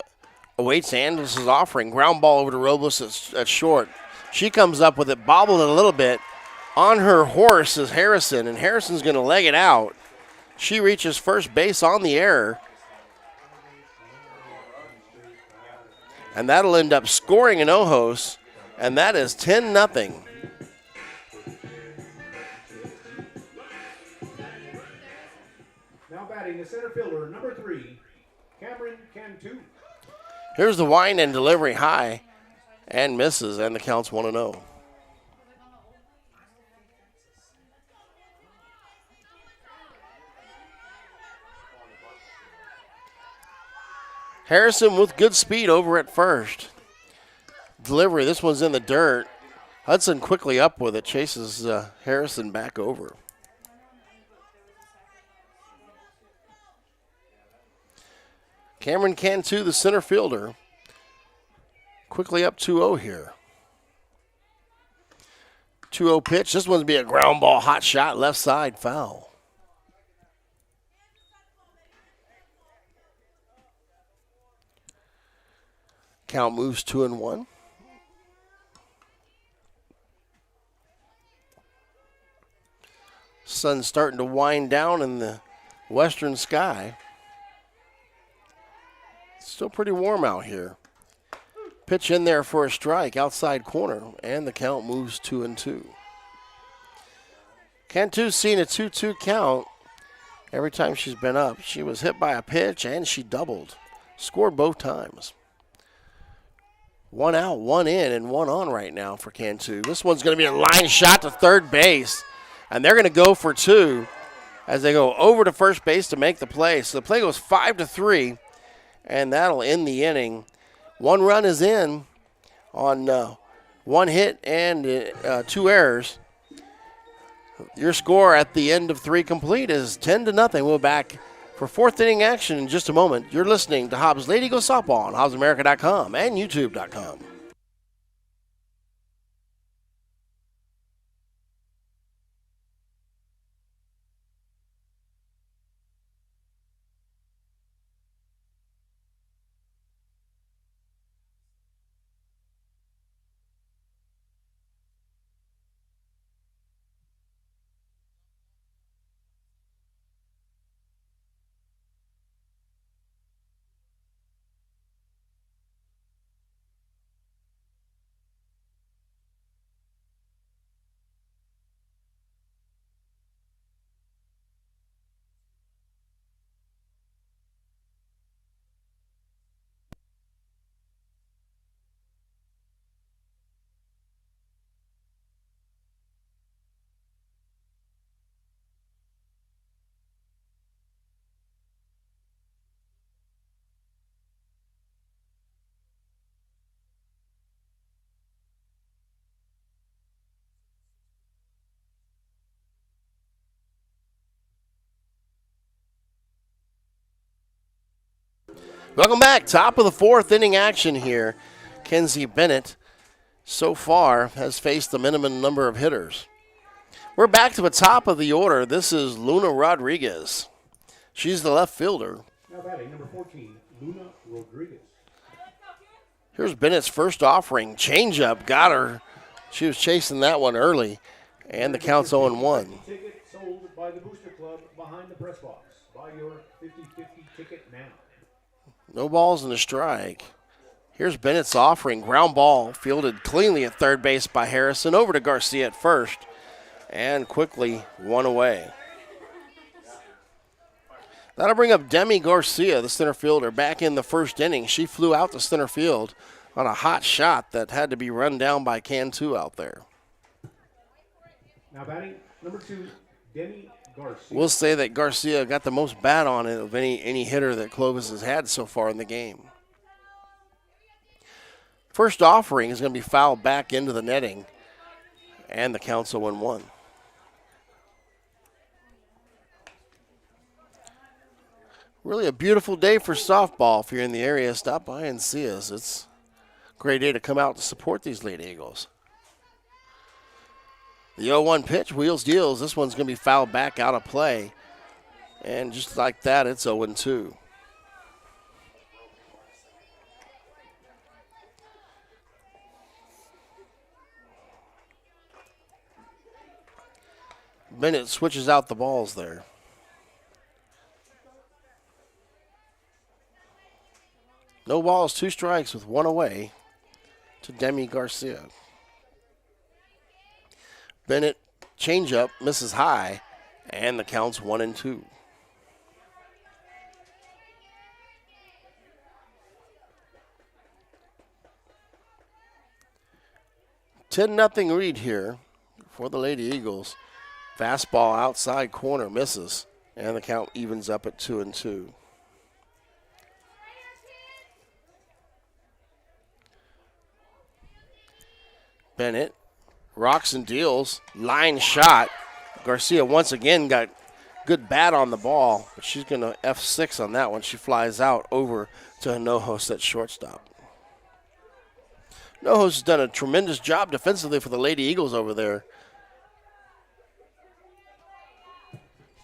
Speaker 1: awaits Angeles' offering. Ground ball over to Robles at short. She comes up with it, bobbled it a little bit. On her horse is Harrison, and Harrison's going to leg it out. She reaches first base on the error. And that'll end up scoring Hinojos, and that is 10-0.
Speaker 2: Now batting the center fielder, number 3, Cameron Cantu.
Speaker 1: Here's the wind and delivery high and misses, and the count's 1-0. Harrison with good speed over at first. Delivery, this one's in the dirt. Hudson quickly up with it, chases Harrison back over. Cameron Cantu, the center fielder, quickly up 2-0 here. 2-0 pitch. This one's be a ground ball, hot shot, left side, foul. Count moves 2-1. Sun's starting to wind down in the western sky. Still pretty warm out here. Pitch in there for a strike, outside corner, and the count moves 2-2. Cantu's seen a 2-2 count every time she's been up. She was hit by a pitch, and she doubled. Scored both times. 1 out, 1 in, and 1 on right now for Cantu. This one's going to be a line shot to third base, and they're going to go for 2 as they go over to first base to make the play. So the play goes 5-3, and that'll end the inning. 1 run is in on 1 hit and 2 errors. Your score at the end of 3 complete is 10-0. We'll be back for 4th inning action in just a moment. You're listening to Hobbs Lady Eagle Softball on HobbsAmerica.com and YouTube.com. Welcome back. Top of the 4th inning action here. Kenzie Bennett so far has faced the minimum number of hitters. We're back to the top of the order. This is Luna Rodriguez. She's the left fielder.
Speaker 2: Now batting number 14, Luna Rodriguez.
Speaker 1: Here's Bennett's first offering. Changeup got her. She was chasing that one early, and the count's 0-1.
Speaker 2: Ticket sold by the Booster Club behind the press box. Buy your 50-50 ticket now.
Speaker 1: No balls and a strike. Here's Bennett's offering. Ground ball fielded cleanly at third base by Harrison. Over to Garcia at first. And quickly 1 away. That'll bring up Demi Garcia, the center fielder, back in the 1st inning. She flew out to center field on a hot shot that had to be run down by Cantu out there.
Speaker 2: Now batting number 2, Demi Garcia.
Speaker 1: We'll say that Garcia got the most bat on it of any hitter that Clovis has had so far in the game. First offering is going to be fouled back into the netting, and the count's 0-1. Really a beautiful day for softball. If you're in the area, stop by and see us. It's a great day to come out to support these Lady Eagles. The 0-1 pitch, wheels deals. This one's going to be fouled back out of play. And just like that, it's 0-2. Bennett switches out the balls there. No balls, 2 strikes with 1 away to Demi Garcia. Bennett changeup misses high, and the count's 1-2. 10-0 lead here for the Lady Eagles. Fastball outside corner misses, and the count evens up at 2-2. Bennett rocks and deals, line shot. Garcia once again got good bat on the ball, but she's going to F6 on that one. She flies out over to Hinojos at shortstop. Hinojos has done a tremendous job defensively for the Lady Eagles over there,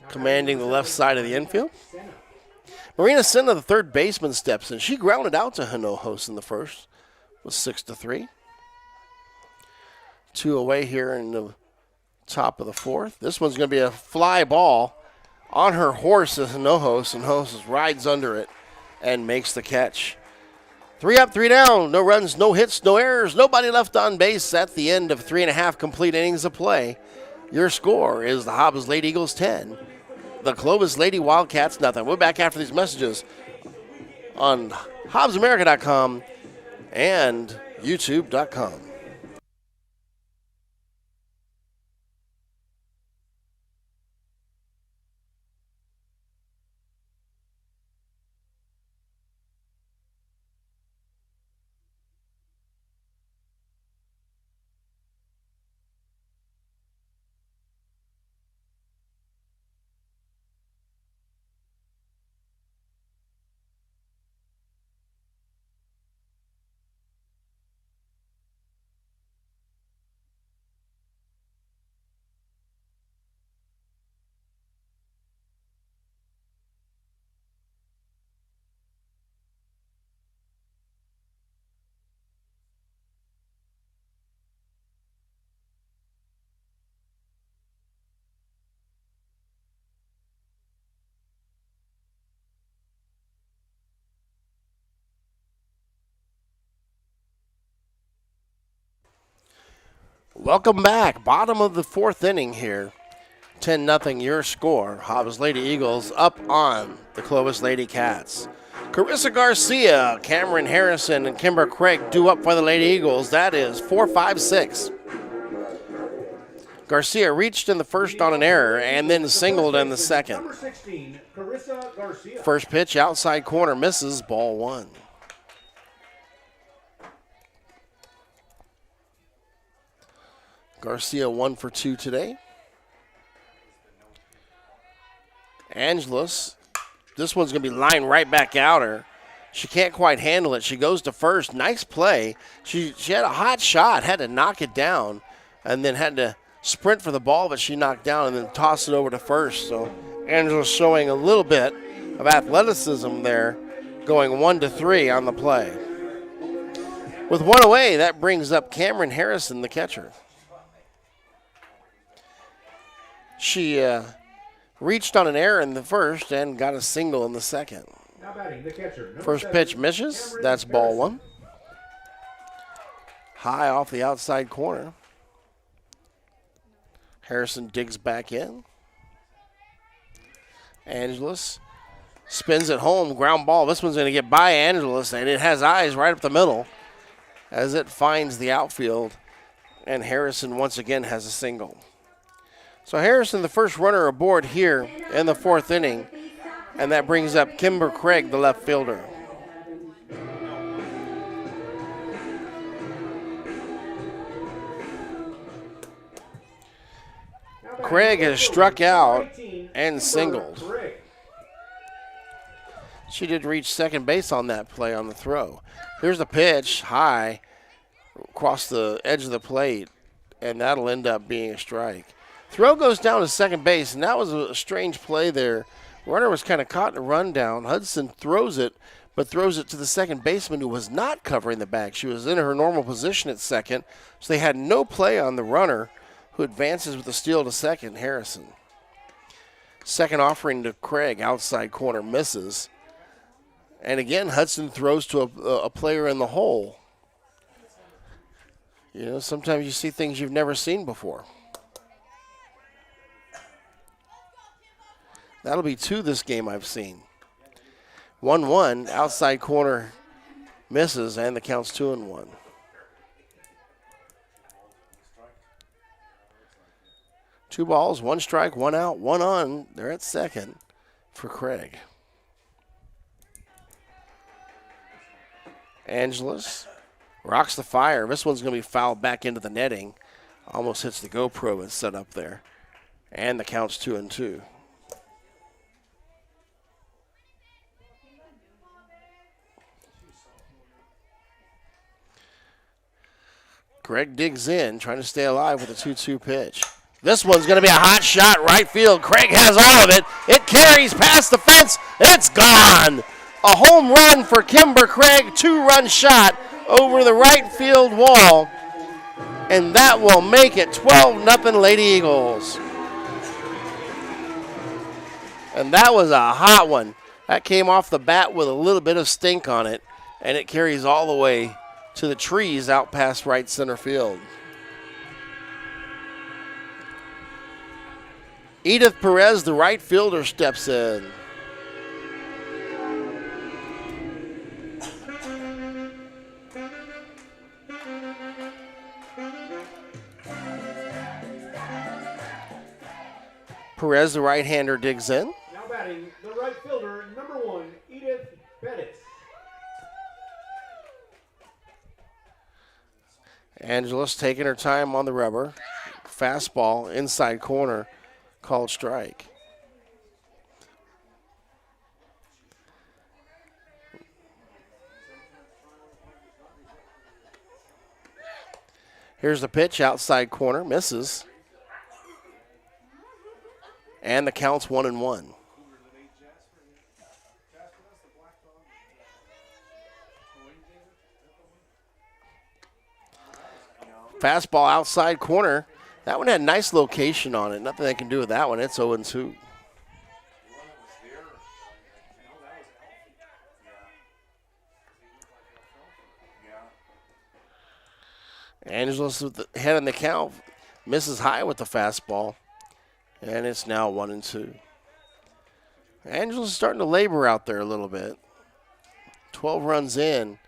Speaker 1: commanding the left side of the infield. Marina Senna, the third baseman, steps in. She grounded out to Hinojos in the first. It was 6-3. 2 away here in the top of the fourth. This one's going to be a fly ball on her horse is Hinojos, and Hinojos rides under it and makes the catch. 3 up, 3 down. No runs, no hits, no errors. Nobody left on base at the end of 3.5 complete innings of play. Your score is the Hobbs Lady Eagles 10, the Clovis Lady Wildcats nothing. We're back after these messages on HobbsAmerica.com and YouTube.com. Welcome back. Bottom of the fourth inning here. 10-0 your score. Hobbs Lady Eagles up on the Clovis Lady Cats. Carissa Garcia, Cameron Harrison, and Kimber Craig due up for the Lady Eagles. That is 4-5-6. Garcia reached in the first on an error and then singled in the second.
Speaker 2: Number 16, Carissa Garcia.
Speaker 1: First pitch outside corner misses, ball 1. Garcia 1 for 2 today. Angeles, this one's going to be lined right back out her. She can't quite handle it. She goes to first. Nice play. She had a hot shot, had to knock it down, and then had to sprint for the ball, but she knocked down and then tossed it over to first. So Angeles showing a little bit of athleticism there, going 1-3 on the play. With 1 away, that brings up Cameron Harrison, the catcher. She reached on an error in the first and got a single in the second.
Speaker 2: Now batting the catcher. Number
Speaker 1: First
Speaker 2: 7,
Speaker 1: pitch misses.
Speaker 2: Cameron
Speaker 1: That's ball
Speaker 2: Harrison.
Speaker 1: 1. High off the outside corner. Harrison digs back in. Angeles spins it home. Ground ball. This one's going to get by Angeles, and it has eyes right up the middle as it finds the outfield. And Harrison once again has a single. So Harrison, the first runner aboard here in the fourth inning, and that brings up Kimber Craig, the left fielder. Craig has struck out and singled. She did reach second base on that play on the throw. Here's the pitch, high, across the edge of the plate, and that'll end up being a strike. Throw goes down to second base, and that was a strange play there. Runner was kind of caught in a rundown. Hudson throws it, but throws it to the second baseman who was not covering the bag. She was in her normal position at second, so they had no play on the runner who advances with the steal to second, Harrison. Second offering to Craig, outside corner, misses. And again, Hudson throws to a player in the hole. You know, sometimes you see things you've never seen before. That'll be 2 this game I've seen. 1-1, outside corner misses, and the count's 2-1. 2 balls, 1 strike, 1 out, 1 on. They're at second for Craig. Angeles rocks the fire. This one's going to be fouled back into the netting. Almost hits the GoPro that's set up there. And the count's 2-2. Craig digs in, trying to stay alive with a 2-2 pitch. This one's going to be a hot shot right field. Craig has all of it. It carries past the fence. It's gone. A home run for Kimber Craig. 2-run shot over the right field wall. And that will make it 12-0 Lady Eagles. And that was a hot one. That came off the bat with a little bit of stink on it. And it carries all the way to the trees out past right center field. Edith Perez, the right fielder, steps in. Perez, the right-hander, digs in.
Speaker 2: Now batting, the right fielder, number 1, Edith Bettis.
Speaker 1: Angeles taking her time on the rubber. Fastball, inside corner, called strike. Here's the pitch, outside corner, misses. And the count's 1-1. Fastball outside corner. That one had a nice location on it. Nothing they can do with that one. It's 0-2. Angeles with the head in the count. Misses high with the fastball. And it's now 1-2. Angeles is starting to labor out there a little bit. 12 runs in.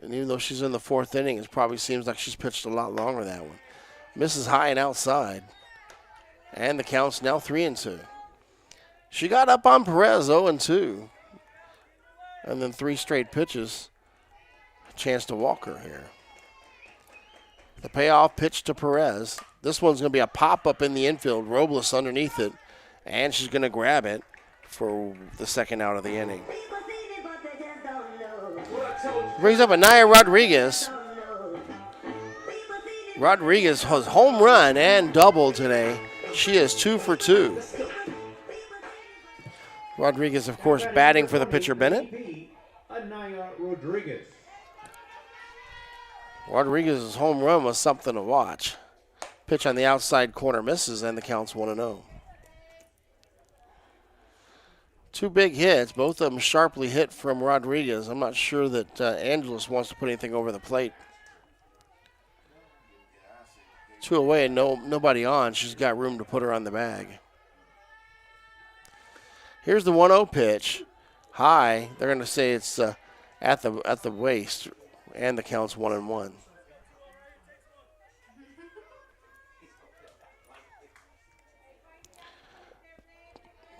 Speaker 1: And even though she's in the 4th inning, it probably seems like she's pitched a lot longer that one. Misses high and outside. And the count's now 3-2. She got up on Perez 0-2. And then 3 straight pitches. A chance to walk her here. The payoff pitch to Perez. This one's going to be a pop-up in the infield. Robles underneath it. And she's going to grab it for the second out of the inning. Brings up Anaya Rodriguez. Rodriguez has home run and double today. She is 2 for 2. Rodriguez, of course, batting for the pitcher Bennett.
Speaker 2: Anaya Rodriguez.
Speaker 1: Rodriguez's home run was something to watch. Pitch on the outside corner misses, and the count's 1-0. 2 big hits, both of them sharply hit from Rodriguez. I'm not sure that Angeles wants to put anything over the plate. 2 away and nobody on. She's got room to put her on the bag. Here's the 1-0 pitch. High. They're going to say it's at the waist, and the count's 1-1.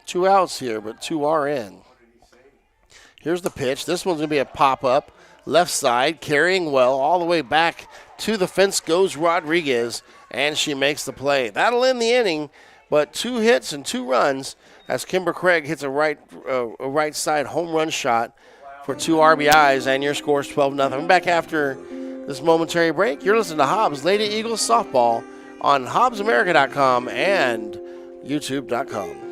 Speaker 1: Two outs here, but 2 are in. Here's the pitch. This one's going to be a pop-up. Left side, carrying well, all the way back to the fence goes Rodriguez, and she makes the play. That'll end the inning, but 2 hits and 2 runs as Kimber Craig hits a right side home run shot for 2 RBIs, and your score is 12-0. I'm back after this momentary break. You're listening to Hobbs Lady Eagles Softball on HobbsAmerica.com and YouTube.com.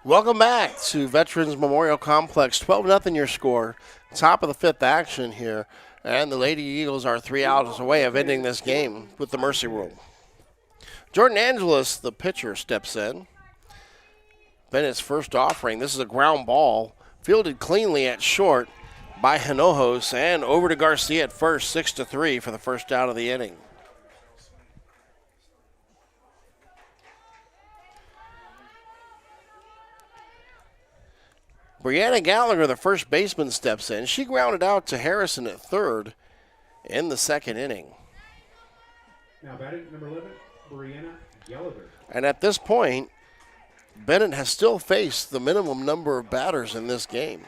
Speaker 1: Welcome back to Veterans Memorial Complex. 12-0 your score. Top of the fifth action here. And the Lady Eagles are 3 outs away of ending this game with the mercy rule. Jordan Angeles, the pitcher, steps in. Bennett's first offering. This is a ground ball. Fielded cleanly at short by Hinojos. And over to Garcia at first, 6-3 for the first out of the inning. Brianna Gallagher, the first baseman, steps in. She grounded out to Harrison at third in the second inning.
Speaker 2: Now batting number 11, Brianna Gallagher.
Speaker 1: And at this point, Bennett has still faced the minimum number of batters in this game.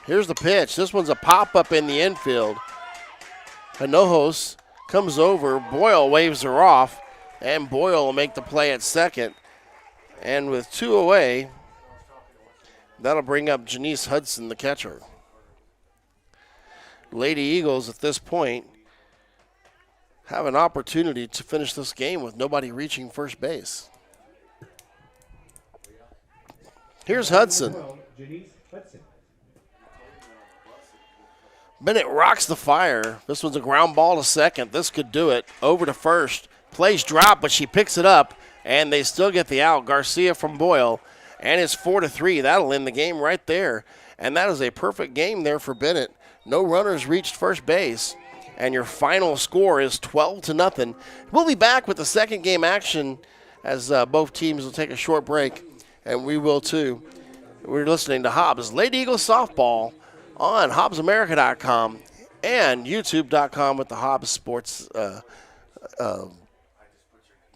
Speaker 1: Here's the pitch. This one's a pop-up in the infield. Hinojos comes over. Boyle waves her off, and Boyle will make the play at second. And with 2 away, that'll bring up Janice Hudson, the catcher. Lady Eagles at this point have an opportunity to finish this game with nobody reaching first base. Here's Hudson.
Speaker 2: 12, Janice Hudson.
Speaker 1: Bennett rocks the fire. This one's a ground ball to second. This could do it. Over to first. Plays drop, but she picks it up, and they still get the out. Garcia from Boyle, and it's 4-3. That'll end the game right there. And that is a perfect game there for Bennett. No runners reached first base, and your final score is 12-0. We'll be back with the second game action as both teams will take a short break, and we will too. We're listening to Hobbs Lady Eagles Softball on HobbsAmerica.com and YouTube.com with the Hobbs Sports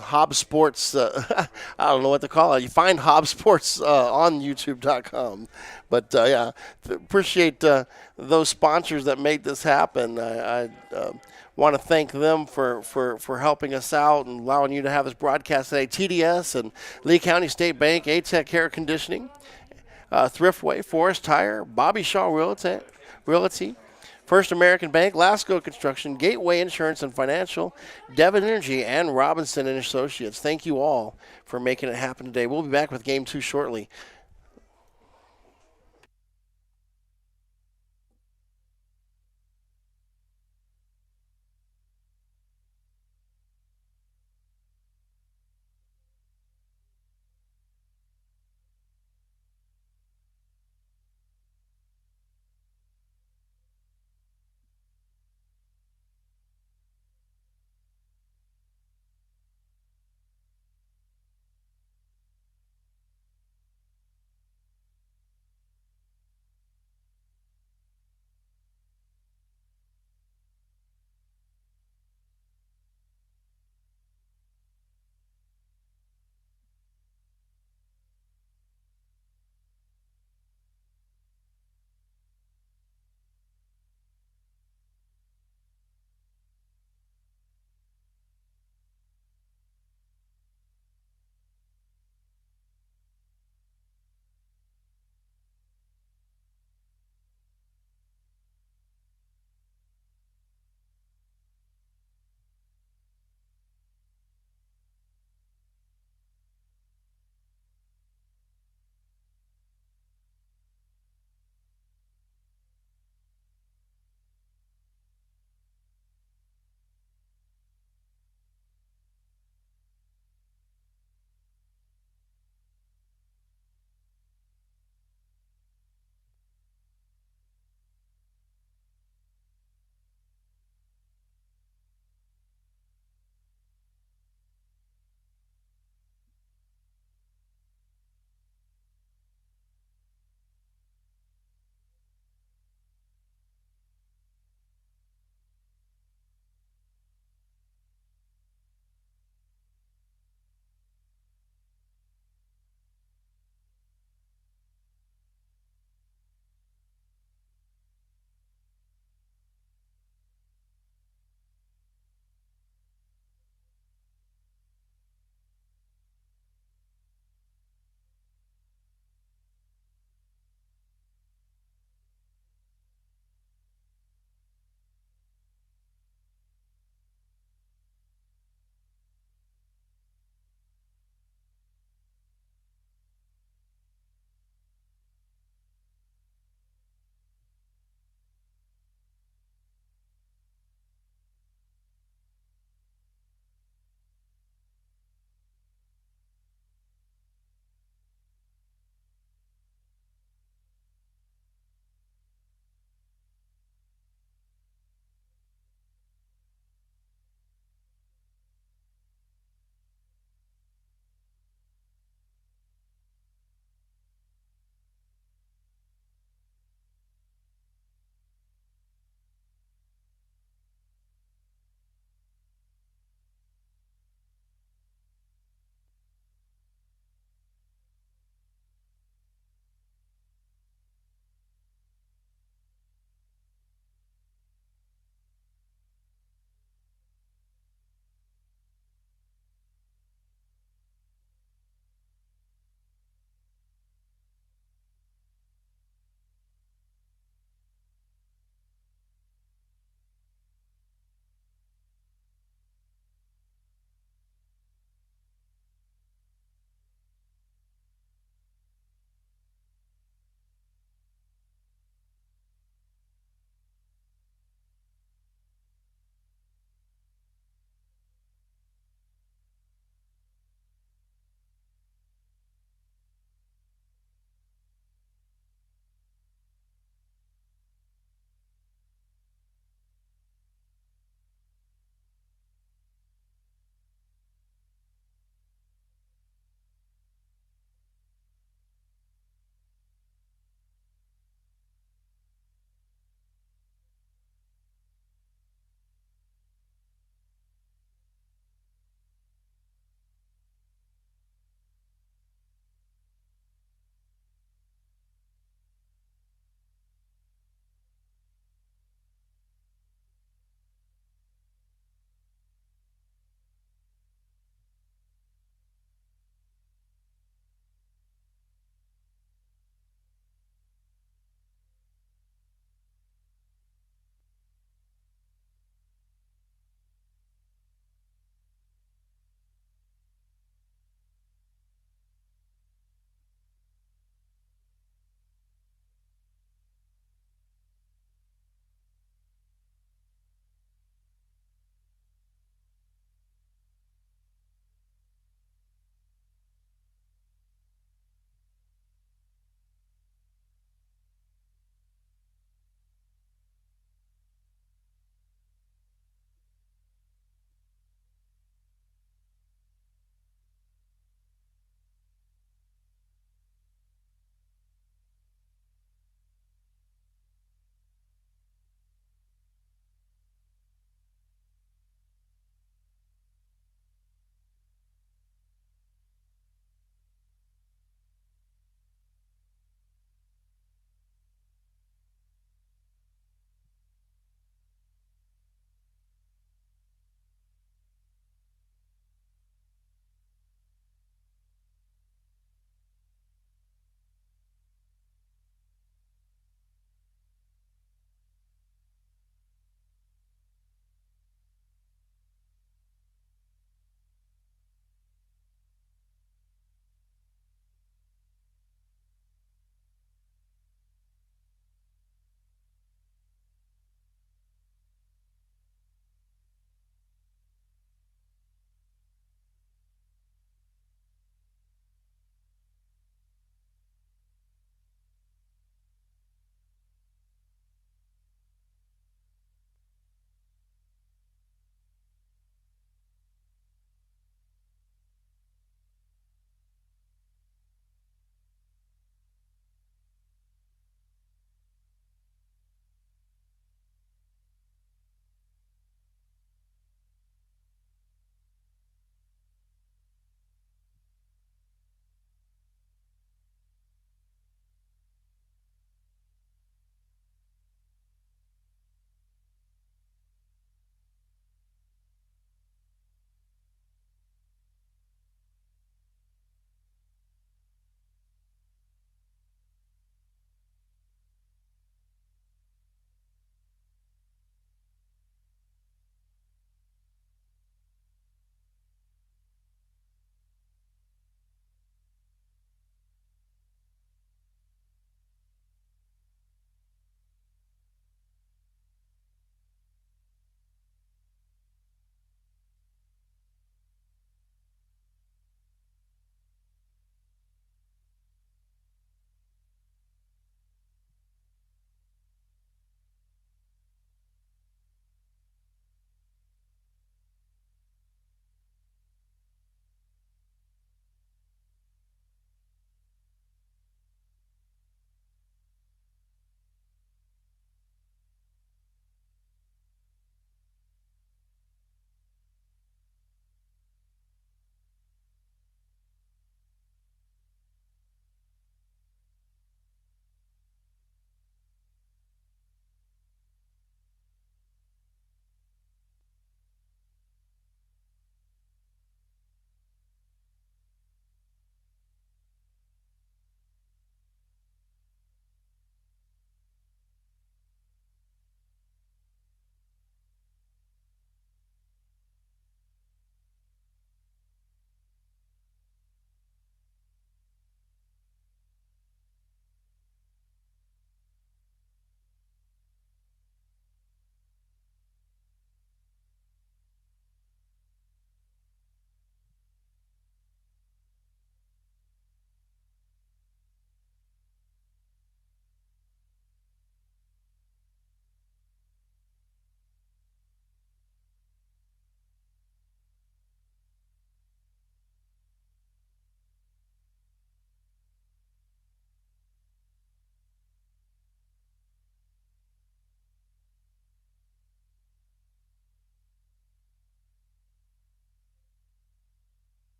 Speaker 1: Hobbs Sports, I don't know what to call it. You find Hobbs Sports on YouTube.com. But, yeah, appreciate those sponsors that made this happen. I want to thank them for helping us out and allowing you to have this broadcast today. TDS and Lee County State Bank, A-Tech Hair Conditioning, Thriftway, Forest Tire, Bobby Shaw Realty, First American Bank, Lasco Construction, Gateway Insurance and Financial, Devon Energy, and Robinson and Associates. Thank you all for making it happen today. We'll be back with Game 2 shortly.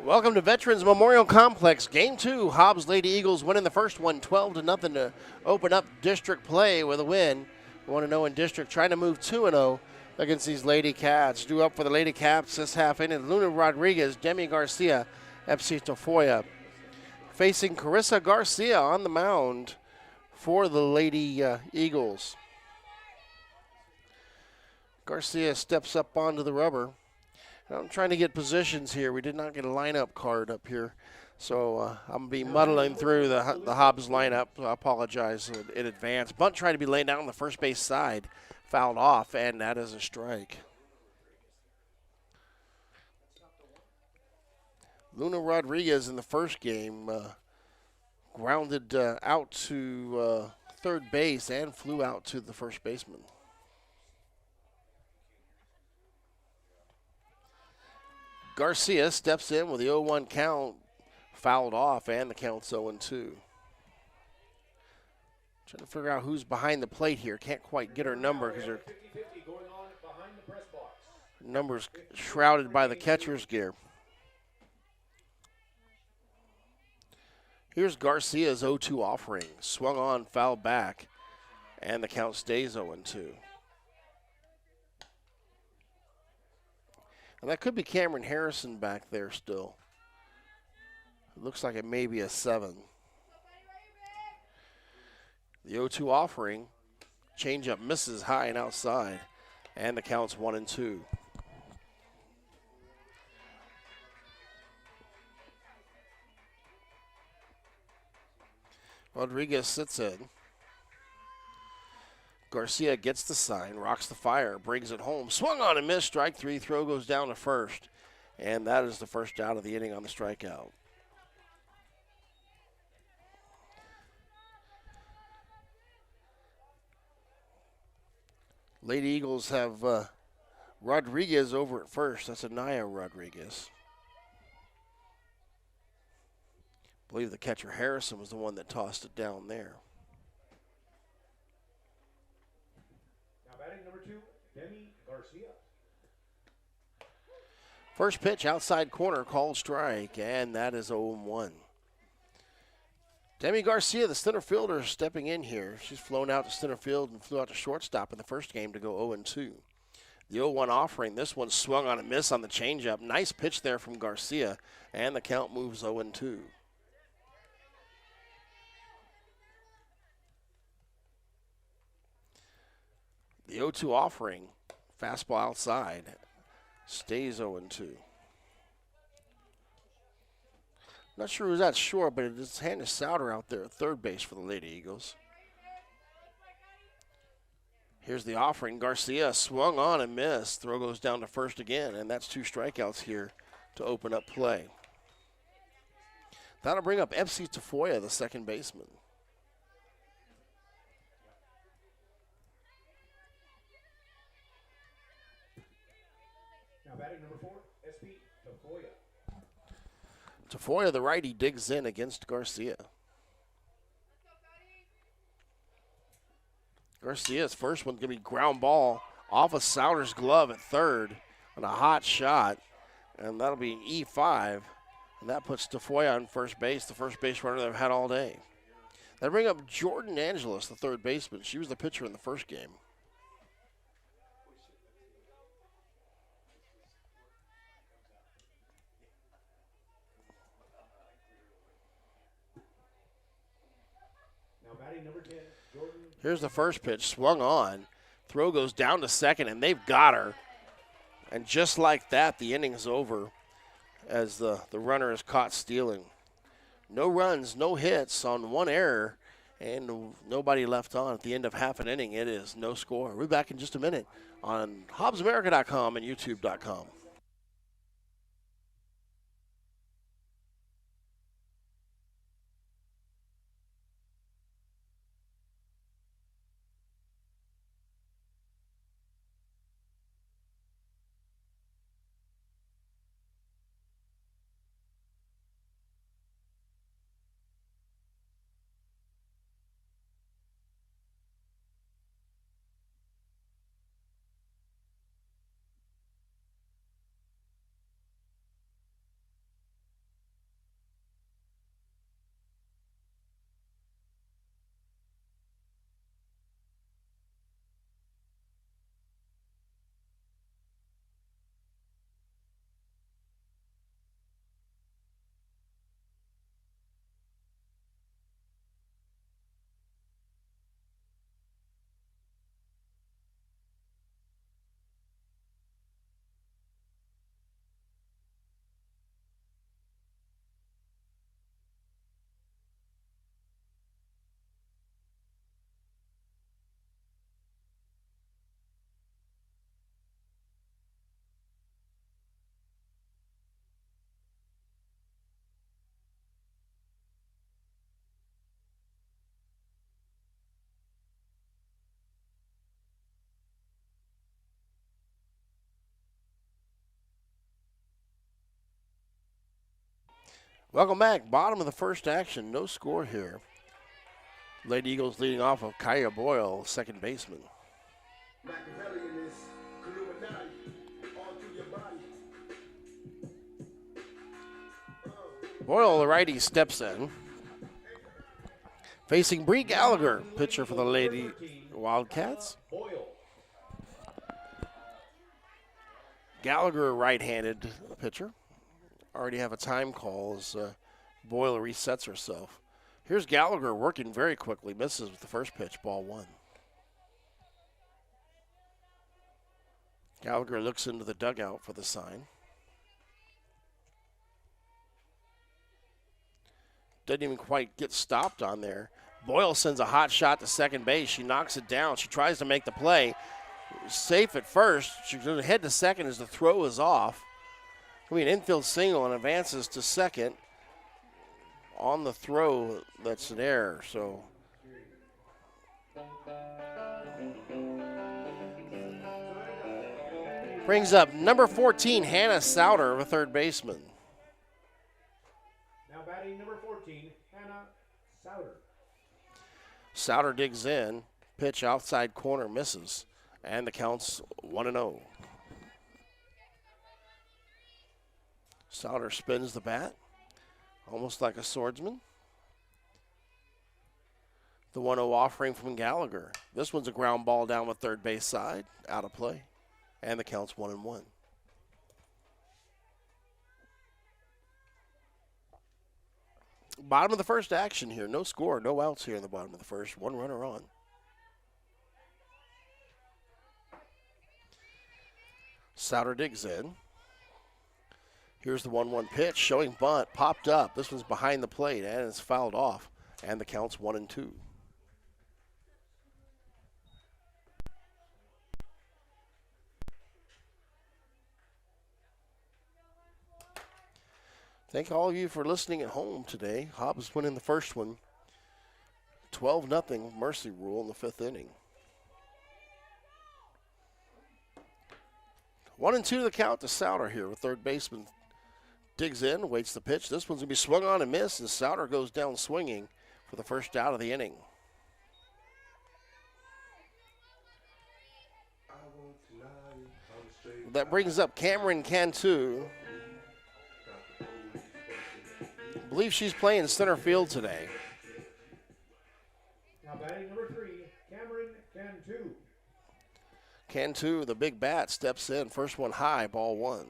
Speaker 1: Welcome to Veterans Memorial Complex. Game 2, Hobbs Lady Eagles winning the first one 12-0 to open up district play with a win. 1-0 in district, trying to move 2-0 against these Lady Cats. Drew up for the Lady Cats this half inning. Luna Rodriguez, Demi Garcia, FC Tafoya. Facing Carissa Garcia on the mound for the Lady Eagles. Garcia steps up onto the rubber. I'm trying to get positions here. We did not get a lineup card up here, so I'm going to be muddling through the Hobbs lineup. I apologize in advance. Bunt tried to be laid down on the first base side, fouled off, and that is a strike. Luna Rodriguez in the first game grounded out to third base and flew out to the first baseman. Garcia steps in with the 0-1 count, fouled off, and the count's 0-2. Trying to figure out who's behind the plate here. Can't quite get her number because her number's shrouded by the catcher's gear. Here's Garcia's 0-2 offering. Swung on, fouled back, and the count stays 0-2. And that could be Cameron Harrison back there still. It looks like it may be a 7. The 0-2 offering. Changeup misses high and outside. And the count's 1-2. Rodriguez sits in. Garcia gets the sign, rocks the fire, brings it home. Swung on and missed. Strike 3. Throw goes down to first. And that is the first out of the inning on the strikeout. Lady Eagles have Rodriguez over at first. That's Anaya Rodriguez. I believe the catcher Harrison was the one that tossed it down there.
Speaker 2: Number 2, Demi Garcia.
Speaker 1: First pitch, outside corner, called strike, and that is 0-1. Demi Garcia, the center fielder, stepping in here. She's flown out to center field and flew out to shortstop in the first game to go 0-2. The 0-1 offering, this one swung on a miss on the changeup. Nice pitch there from Garcia, and the count moves 0-2. The 0-2 offering, fastball outside, stays 0-2. Not sure who's that short, but it is Candice Souter out there at third base for the Lady Eagles. Here's the offering. Garcia swung on and missed. Throw goes down to first again, and that's 2 strikeouts here to open up play. That'll bring up FC Tafoya, the second baseman.
Speaker 2: Now batting number 4, SP Tafoya.
Speaker 1: Tafoya, the righty, digs in against Garcia. Garcia's first one's going to be ground ball off of Souter's glove at third on a hot shot, and that'll be an E5, and that puts Tafoya on first base, the first base runner they've had all day. They bring up Jordan Angeles, the third baseman. She was the pitcher in the first game.
Speaker 2: Number 10, Jordan.
Speaker 1: Here's the first pitch, swung on. Throw goes down to second, and they've got her. And just like that, the inning's over as the runner is caught stealing. No runs, no hits on one error, and nobody left on at the end of half an inning. It is no score. We'll be back in just a minute on HobbsAmerica.com and YouTube.com. Welcome back. Bottom of the first action. No score here. Lady Eagles leading off of Kaya Boyle, second baseman. Boyle, the righty, steps in. Facing Bree Gallagher, pitcher for the Lady Wildcats. Gallagher, right-handed pitcher. Already have a time call as Boyle resets herself. Here's Gallagher working very quickly. Misses with the first pitch, ball one. Gallagher looks into the dugout for the sign. Doesn't even quite get stopped on there. Boyle sends a hot shot to second base. She knocks it down. She tries to make the play. Safe at first. She's going to head to second as the throw is off. An infield single and advances to second on the throw. That's an error. So brings up number 14, Hannah Souter, a third baseman.
Speaker 2: Now batting number 14, Hannah Souter.
Speaker 1: Souter digs in. Pitch outside corner, misses. And the count's 1-0. Souter spins the bat, almost like a swordsman. The 1-0 offering from Gallagher. This one's a ground ball down the third base side, out of play. And the count's 1-1. Bottom of the first action here. No score, no outs here in the bottom of the first. One runner on. Souter digs in. Here's the 1-1 pitch, showing bunt, popped up. This one's behind the plate, and it's fouled off. And the count's 1-2. Thank all of you for listening at home today. Hobbs winning the first one. 12-0 mercy rule in the fifth inning. 1-2 to the count to Souter here with third baseman. Digs in, waits the pitch. This one's going to be swung on and missed, and Souter goes down swinging for the first out of the inning. That brings up Cameron Cantu. I believe she's playing center field today.
Speaker 2: Now batting number 3, Cameron Cantu.
Speaker 1: Cantu, the big bat, steps in. First one high, ball one.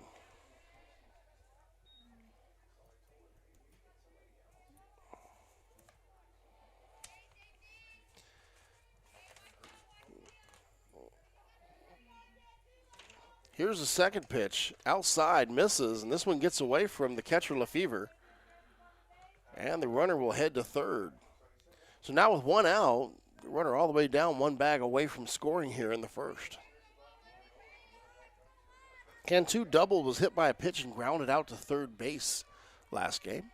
Speaker 1: Here's the second pitch. Outside, misses, and this one gets away from the catcher, Lefevre. And the runner will head to third. So now with one out, the runner all the way down, one bag away from scoring here in the first. Cantu doubled, was hit by a pitch and grounded out to third base last game.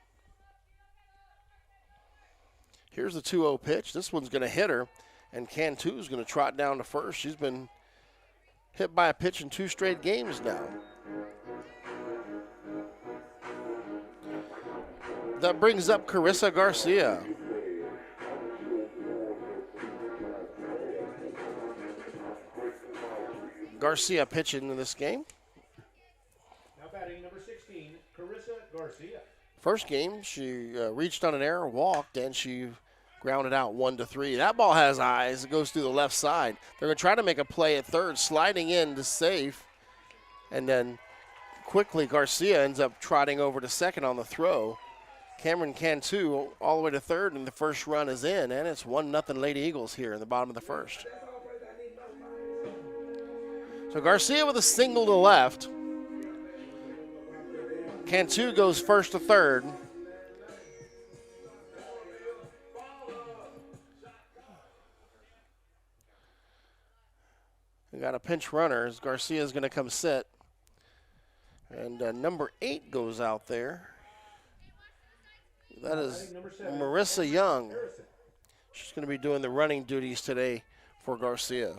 Speaker 1: Here's the 2-0 pitch. This one's going to hit her, and Cantu's going to trot down to first. She's been hit by a pitch in 2 straight games now. That brings up Carissa Garcia. Garcia pitching in this game.
Speaker 2: Now batting number 16, Carissa Garcia.
Speaker 1: First game, she reached on an error, walked, and she grounded out 1-3. That ball has eyes. It goes through the left side. They're going to try to make a play at third, sliding in to safe. And then quickly Garcia ends up trotting over to second on the throw. Cameron Cantu all the way to third, and the first run is in, and it's 1-0 Lady Eagles here in the bottom of the first. So Garcia with a single to left. Cantu goes first to third. We got a pinch runner as Garcia is going to come sit. And number 8 goes out there. That is Marissa Young. She's going to be doing the running duties today for Garcia.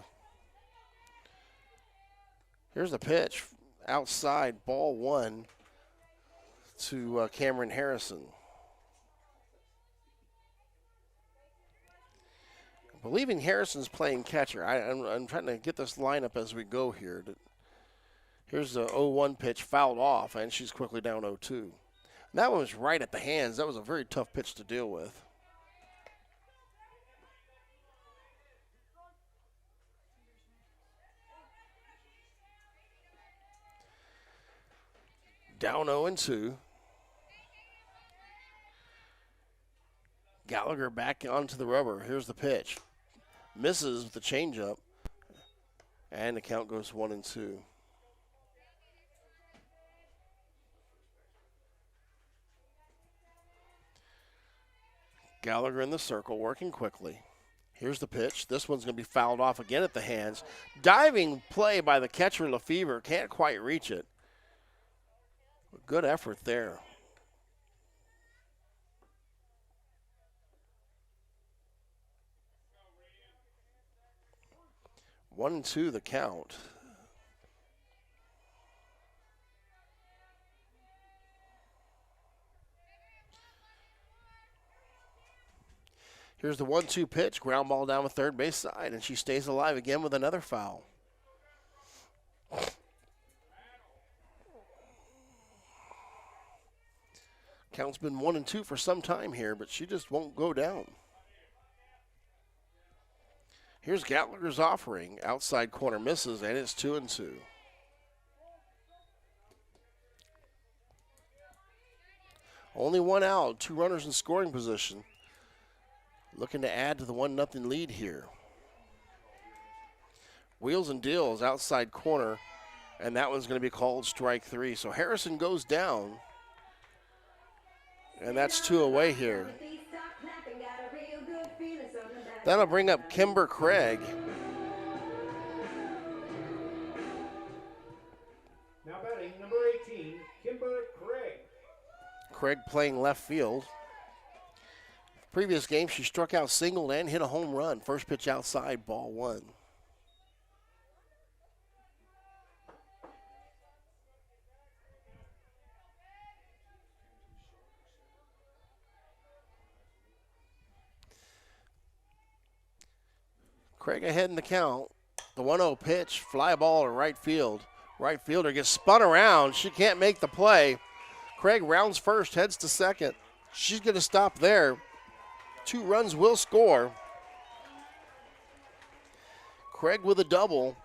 Speaker 1: Here's the pitch. Outside, ball one. to Cameron Harrison. Believing Harrison's playing catcher. I'm trying to get this lineup as we go here. Here's the 0-1 pitch fouled off, and she's quickly down 0-2. That one was right at the hands. That was a very tough pitch to deal with. Down 0-2. Gallagher back onto the rubber. Here's the pitch. Misses with the changeup. And the count goes 1-2. Gallagher in the circle, working quickly. Here's the pitch. This one's going to be fouled off again at the hands. Diving play by the catcher, Lefevre. Can't quite reach it. Good effort there. 1-2 the count. Here's the 1-2 pitch, ground ball down the third base side, and she stays alive again with another foul. Count's been 1-2 for some time here, but she just won't go down. Here's Gallagher's offering. Outside corner misses, and it's 2-2. Only one out, 2 runners in scoring position. Looking to add to the 1-0 lead here. Wheels and deals, outside corner, and that one's going to be called strike 3. So Harrison goes down, and that's 2 away here. That'll bring up Kimber Craig.
Speaker 2: Now batting, number 18, Kimber Craig.
Speaker 1: Craig playing left field. Previous game, she struck out, singled, and hit a home run. First pitch outside, ball 1. Craig ahead in the count. The 1-0 pitch, fly ball to right field. Right fielder gets spun around. She can't make the play. Craig rounds first, heads to second. She's going to stop there. 2 runs will score. Craig with a double,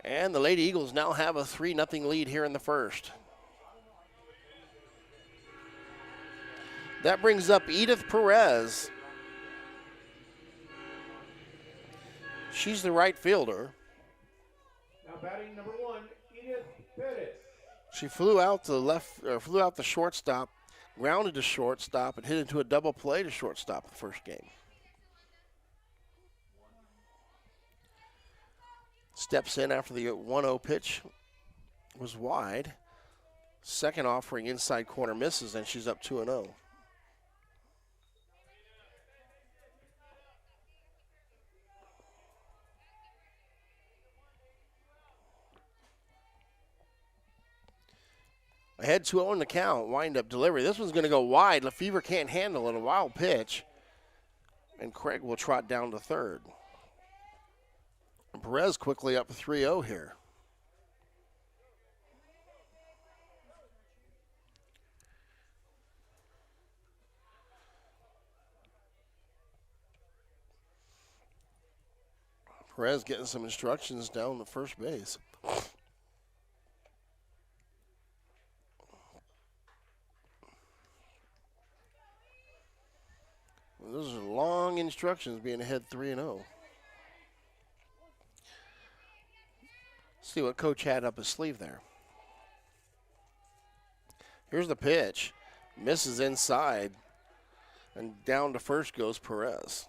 Speaker 1: and the Lady Eagles now have a 3-0 lead here in the first. That brings up Edith Perez. She's the right fielder.
Speaker 2: Now batting number 1, Edith Perez.
Speaker 1: She flew out the shortstop, grounded to shortstop, and hit into a double play to shortstop the first game. Steps in after the 1-0 pitch was wide. Second offering inside corner misses, and she's up 2-0. Ahead 2-0 in the count, wind-up delivery. This one's going to go wide. Lefevre can't handle it, a wild pitch. And Craig will trot down to third. And Perez quickly up 3-0 here. Perez getting some instructions down to first base. Those are long instructions being ahead 3-0. See what Coach had up his sleeve there. Here's the pitch. Misses inside. And down to first goes Perez.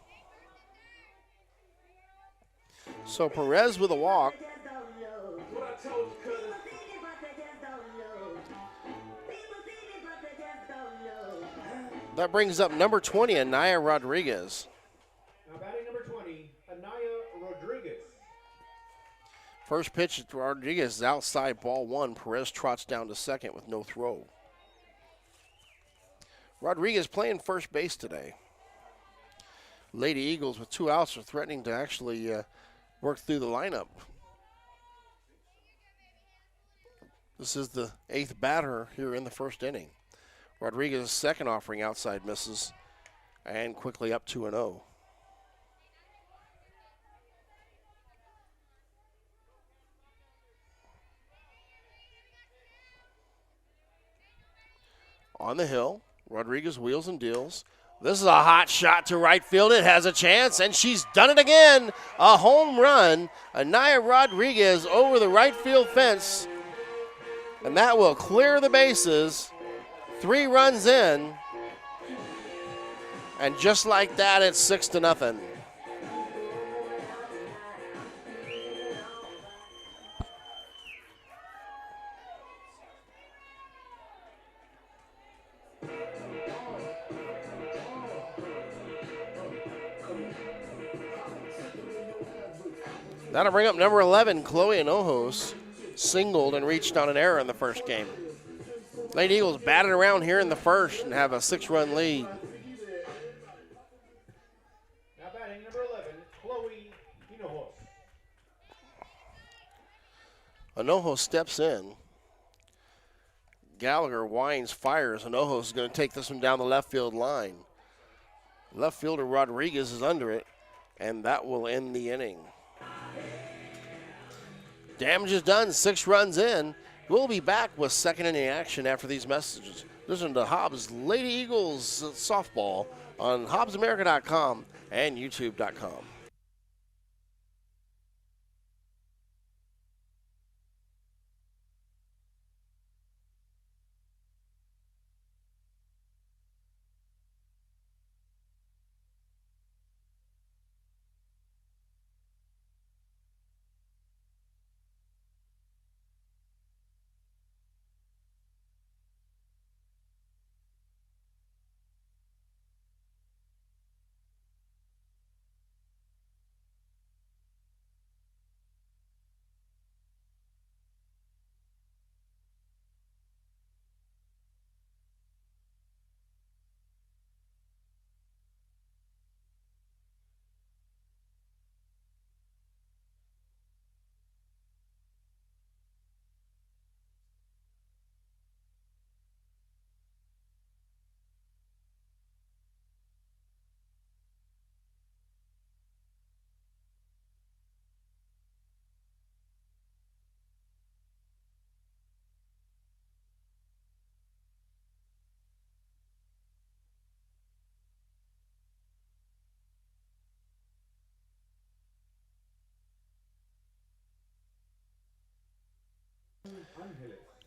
Speaker 1: So Perez with a walk. That brings up number 20, Anaya Rodriguez.
Speaker 2: Now batting number 20, Anaya Rodriguez.
Speaker 1: First pitch to Rodriguez is outside, ball 1. Perez trots down to second with no throw. Rodriguez playing first base today. Lady Eagles with 2 outs are threatening to actually work through the lineup. This is the 8th batter here in the first inning. Rodriguez's second offering outside misses and quickly up 2-0. On the hill, Rodriguez wheels and deals. This is a hot shot to right field. It has a chance, and she's done it again. A home run. Anaya Rodriguez over the right field fence. And that will clear the bases. 3 runs in. And just like that, it's 6-0. That'll bring up number 11, Chloe Hinojos, singled and reached on an error in the first game. Lady Eagles batted around here in the first and have a 6-run lead.
Speaker 2: Now batting number 11, Chloe Hinojos.
Speaker 1: Hinojos steps in. Gallagher winds, fires. Hinojos is going to take this one down the left field line. Left fielder Rodriguez is under it, and that will end the inning. Damage is done, 6 runs in. We'll be back with second inning action after these messages. Listen to Hobbs Lady Eagles softball on HobbsAmerica.com and YouTube.com.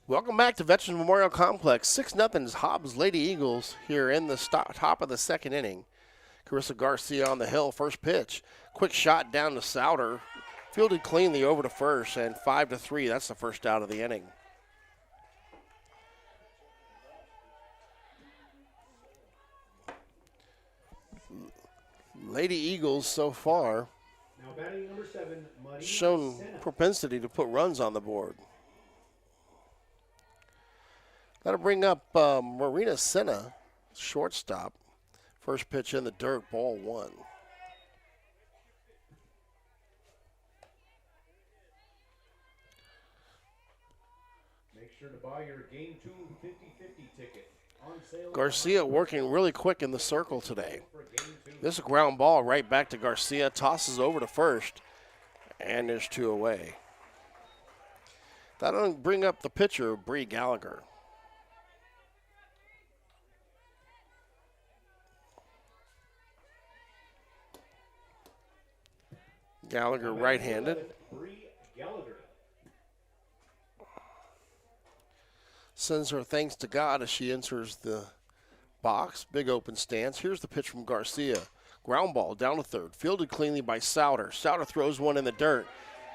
Speaker 1: Welcome back to Veterans Memorial Complex. 6-0 is Hobbs Lady Eagles here in the top of the second inning. Carissa Garcia on the hill, first pitch. Quick shot down to Souter. Fielded cleanly over to first, and 5-3. That's the first out of the inning. Lady Eagles so far
Speaker 2: Now batting number 7, Marina
Speaker 1: shown
Speaker 2: Senna.
Speaker 1: propensity to put runs on the board. That'll bring up Marina Senna, shortstop. First pitch in the dirt, ball 1.
Speaker 2: Make sure to buy your Game 2 50-50 ticket. On sale.
Speaker 1: Garcia working really quick in the circle today.
Speaker 2: For Game 2.
Speaker 1: This is a ground ball right back to Garcia, tosses over to first, and there's 2 away. That'll bring up the pitcher, Bree Gallagher. Gallagher right-handed.
Speaker 2: Bree Gallagher.
Speaker 1: Sends her thanks to God as she enters the box. Big open stance. Here's the pitch from Garcia. Ground ball down to third. Fielded cleanly by Souter. Souter throws one in the dirt,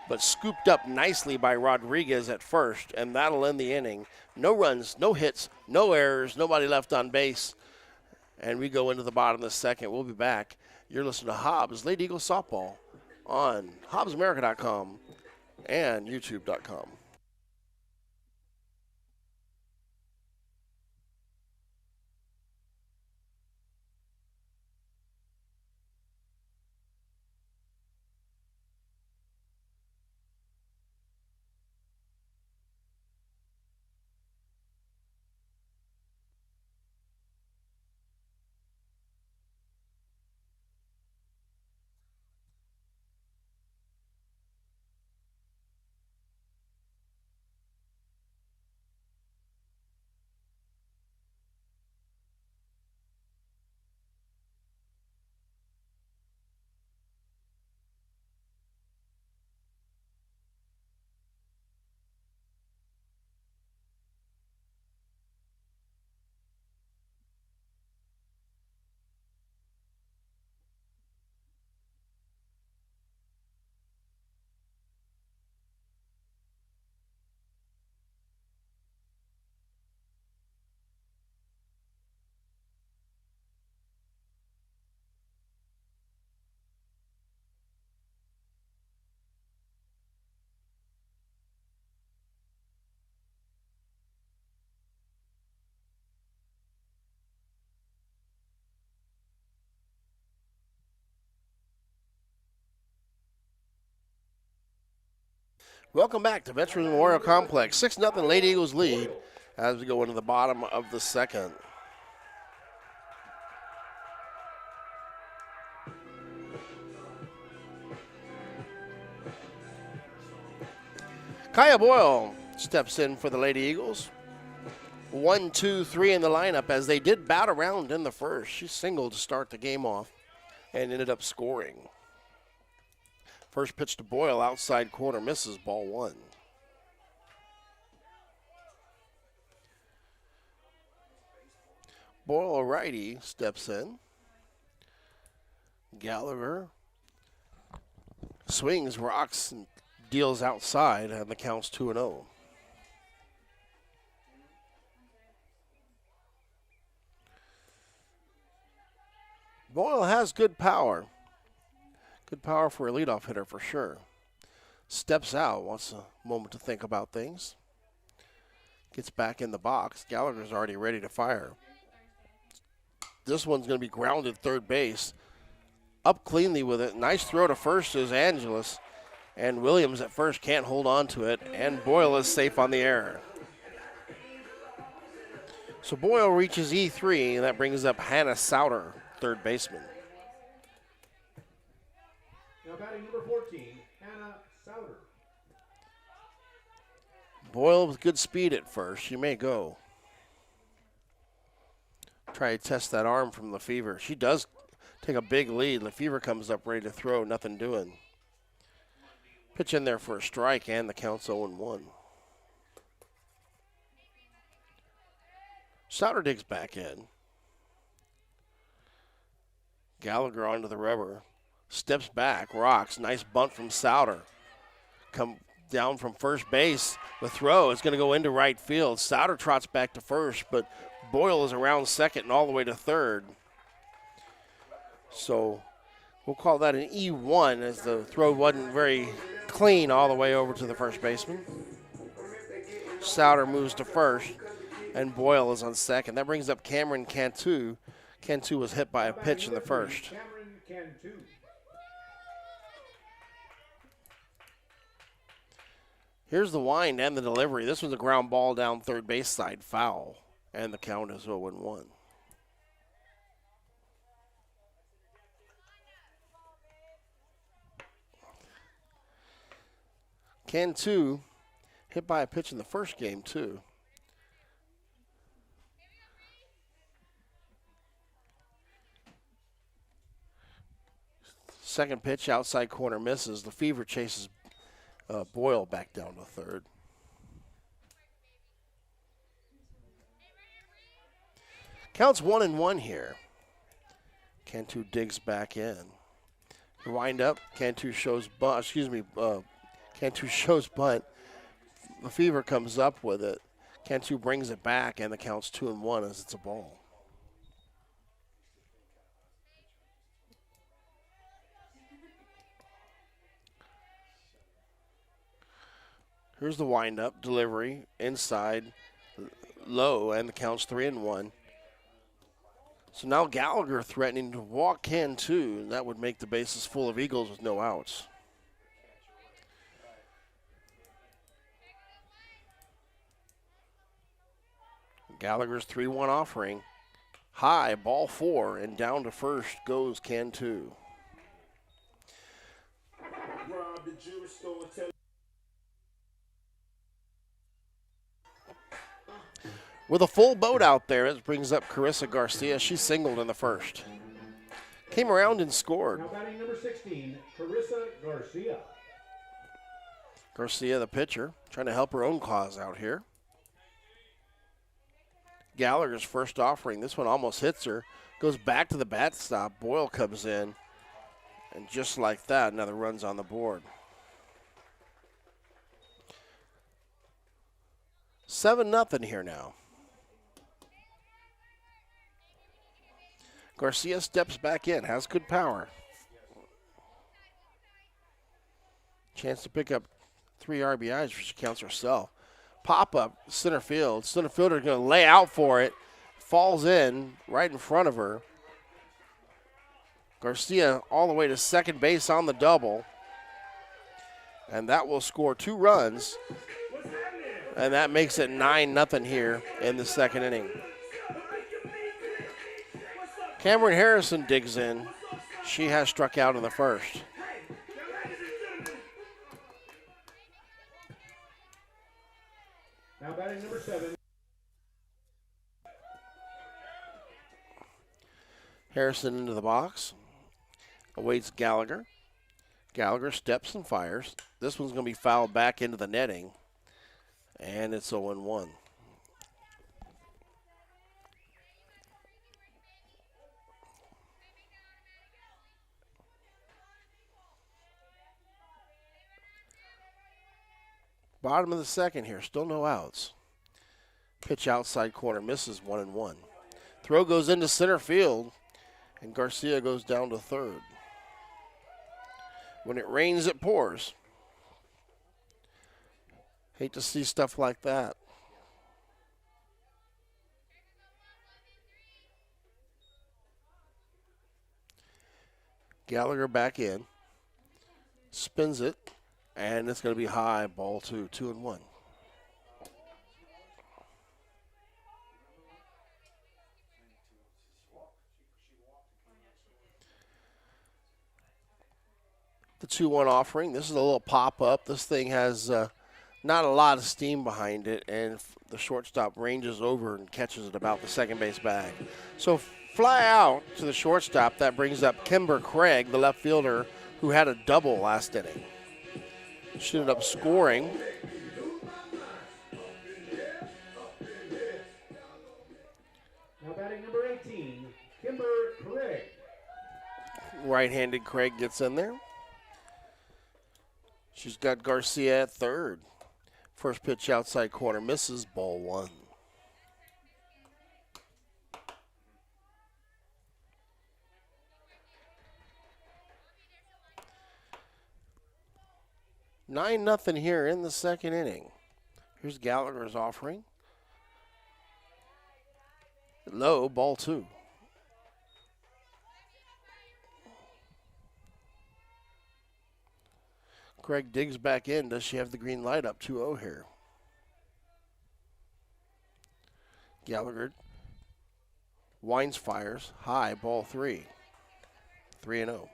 Speaker 1: but scooped up nicely by Rodriguez at first, and that'll end the inning. No runs, no hits, no errors, nobody left on base. And we go into the bottom of the second. We'll be back. You're listening to Hobbs Lady Eagles softball on HobbsAmerica.com and YouTube.com. Welcome back to Veterans Memorial Complex. 6-0 Lady Eagles lead as we go into the bottom of the second. Kaya Boyle steps in for the Lady Eagles. 1, 2, 3 in the lineup as they did bat around in the first. She singled to start the game off and ended up scoring. First pitch to Boyle, outside corner, misses, ball 1. Boyle, a righty, steps in. Gallagher swings, rocks, and deals outside, and the count's 2-0. Boyle has good power. Good power for a leadoff hitter for sure. Steps out, wants a moment to think about things. Gets back in the box. Gallagher's already ready to fire. This one's going to be grounded third base. Up cleanly with it. Nice throw to first is Angeles. And Williams at first can't hold on to it. And Boyle is safe on the error. So Boyle reaches E3, and that brings up Hannah Souter, third baseman.
Speaker 2: Now batting number 14, Hannah Souter.
Speaker 1: Boyle with good speed at first. She may go. Try to test that arm from Lefevre. She does take a big lead. Lefevre comes up ready to throw, nothing doing. Pitch in there for a strike, and the count's 0-1. Souter digs back in. Gallagher onto the rubber. Steps back, rocks. Nice bunt from Souter. Come down from first base. The throw is going to go into right field. Souter trots back to first, but Boyle is around second and all the way to third. So we'll call that an E1 as the throw wasn't very clean all the way over to the first baseman. Souter moves to first, and Boyle is on second. That brings up Cameron Cantu. Cantu was hit by a pitch in the first.
Speaker 2: Cameron Cantu.
Speaker 1: Here's the wind and the delivery. This was a ground ball down third base side, foul, and the count is 0-1. Cantu hit by a pitch in the first game, too. Second pitch, outside corner misses. Lefevre chases Boyle back down to third. Counts 1-1 here. Cantu digs back in. Wind up. Cantu shows bunt. Cantu shows bunt. Lefevre comes up with it. Cantu brings it back, and the count's 2-1 as it's a ball. Here's the windup, delivery, inside, low, and the count's 3-1. So now Gallagher threatening to walk Cantu, and that would make the bases full of Eagles with no outs. Gallagher's 3-1 offering. High, ball 4, and down to first goes Cantu. With a full boat out there, it brings up Carissa Garcia. She singled in the first. Came around and scored.
Speaker 2: Now batting number 16, Carissa Garcia.
Speaker 1: Garcia, the pitcher, trying to help her own cause out here. Gallagher's first offering. This one almost hits her. Goes back to the bat stop. Boyle comes in. And just like that, another run's on the board. 7-0 here now. Garcia steps back in, has good power. Chance to pick up 3 RBIs if she counts herself. Pop up, center field. Center fielder going to lay out for it. Falls in right in front of her. Garcia all the way to second base on the double. And that will score 2 runs. And that makes it 9-0 here in the second inning. Cameron Harrison digs in. She has struck out in the first.
Speaker 2: Now batting number 7.
Speaker 1: Harrison into the box. Awaits Gallagher. Gallagher steps and fires. This one's going to be fouled back into the netting. And it's 0-1. Bottom of the second here, still no outs. Pitch outside corner, misses 1-1. Throw goes into center field, and Garcia goes down to third. When it rains, it pours. Hate to see stuff like that. Gallagher back in, spins it, and it's going to be high, ball 2, 2-1. The 2-1 offering. This is a little pop-up. This thing has not a lot of steam behind it, and the shortstop ranges over and catches it about the second base bag. So fly out to the shortstop. That brings up Kimber Craig, the left fielder, who had a double last inning. She ended up scoring.
Speaker 2: Now batting number 18, Kimber Craig.
Speaker 1: Right-handed Craig gets in there. She's got Garcia at third. First pitch outside corner, misses, ball 1. Nine nothing here in the second inning. Here's Gallagher's offering. Low, ball 2. Craig digs back in. Does she have the green light up? 2-0 here. Gallagher winds, fires, high, ball 3. 3-0.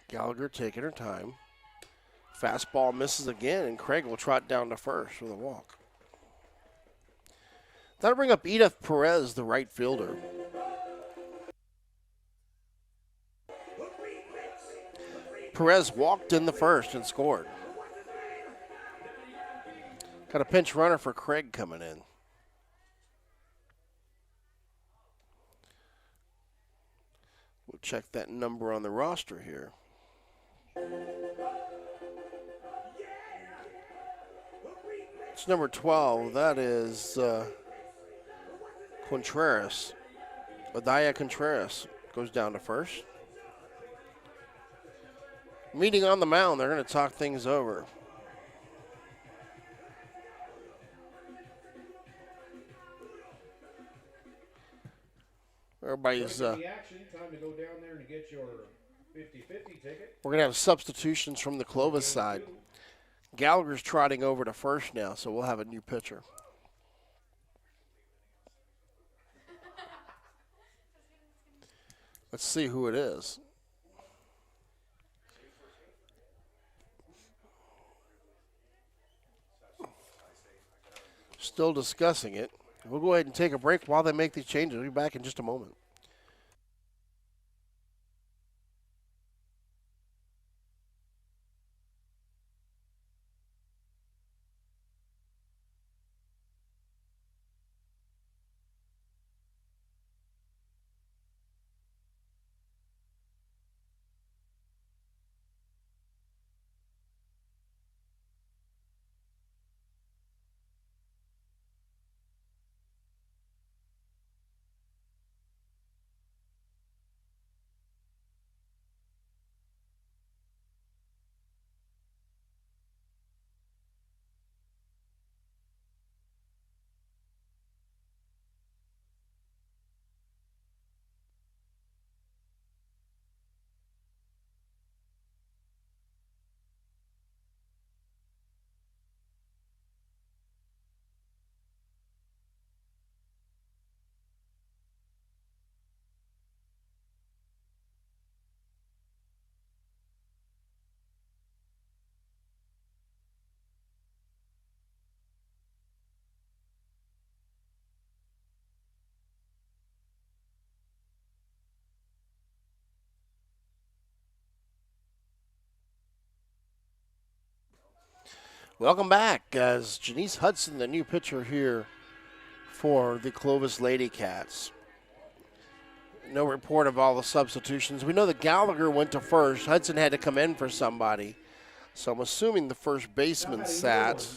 Speaker 1: Gallagher taking her time. Fastball misses again, and Craig will trot down to first with a walk. That'll bring up Edith Perez, the right fielder. Perez walked in the first and scored. Got a pinch runner for Craig coming in. We'll check that number on the roster here. It's number 12. That is Contreras. Adaya Contreras goes down to first. Meeting on the mound, they're going to talk things over. Everybody's.
Speaker 2: The action. Time to go down there and get your 50-50 ticket.
Speaker 1: We're going to have substitutions from the Clovis side. Gallagher's trotting over to first now, so we'll have a new pitcher. Let's see who it is. Still discussing it. We'll go ahead and take a break while they make these changes. We'll be back in just a moment. Welcome back, as Janice Hudson, the new pitcher here for the Clovis Lady Cats. No report of all the substitutions. We know that Gallagher went to first. Hudson had to come in for somebody. So I'm assuming the first baseman sat.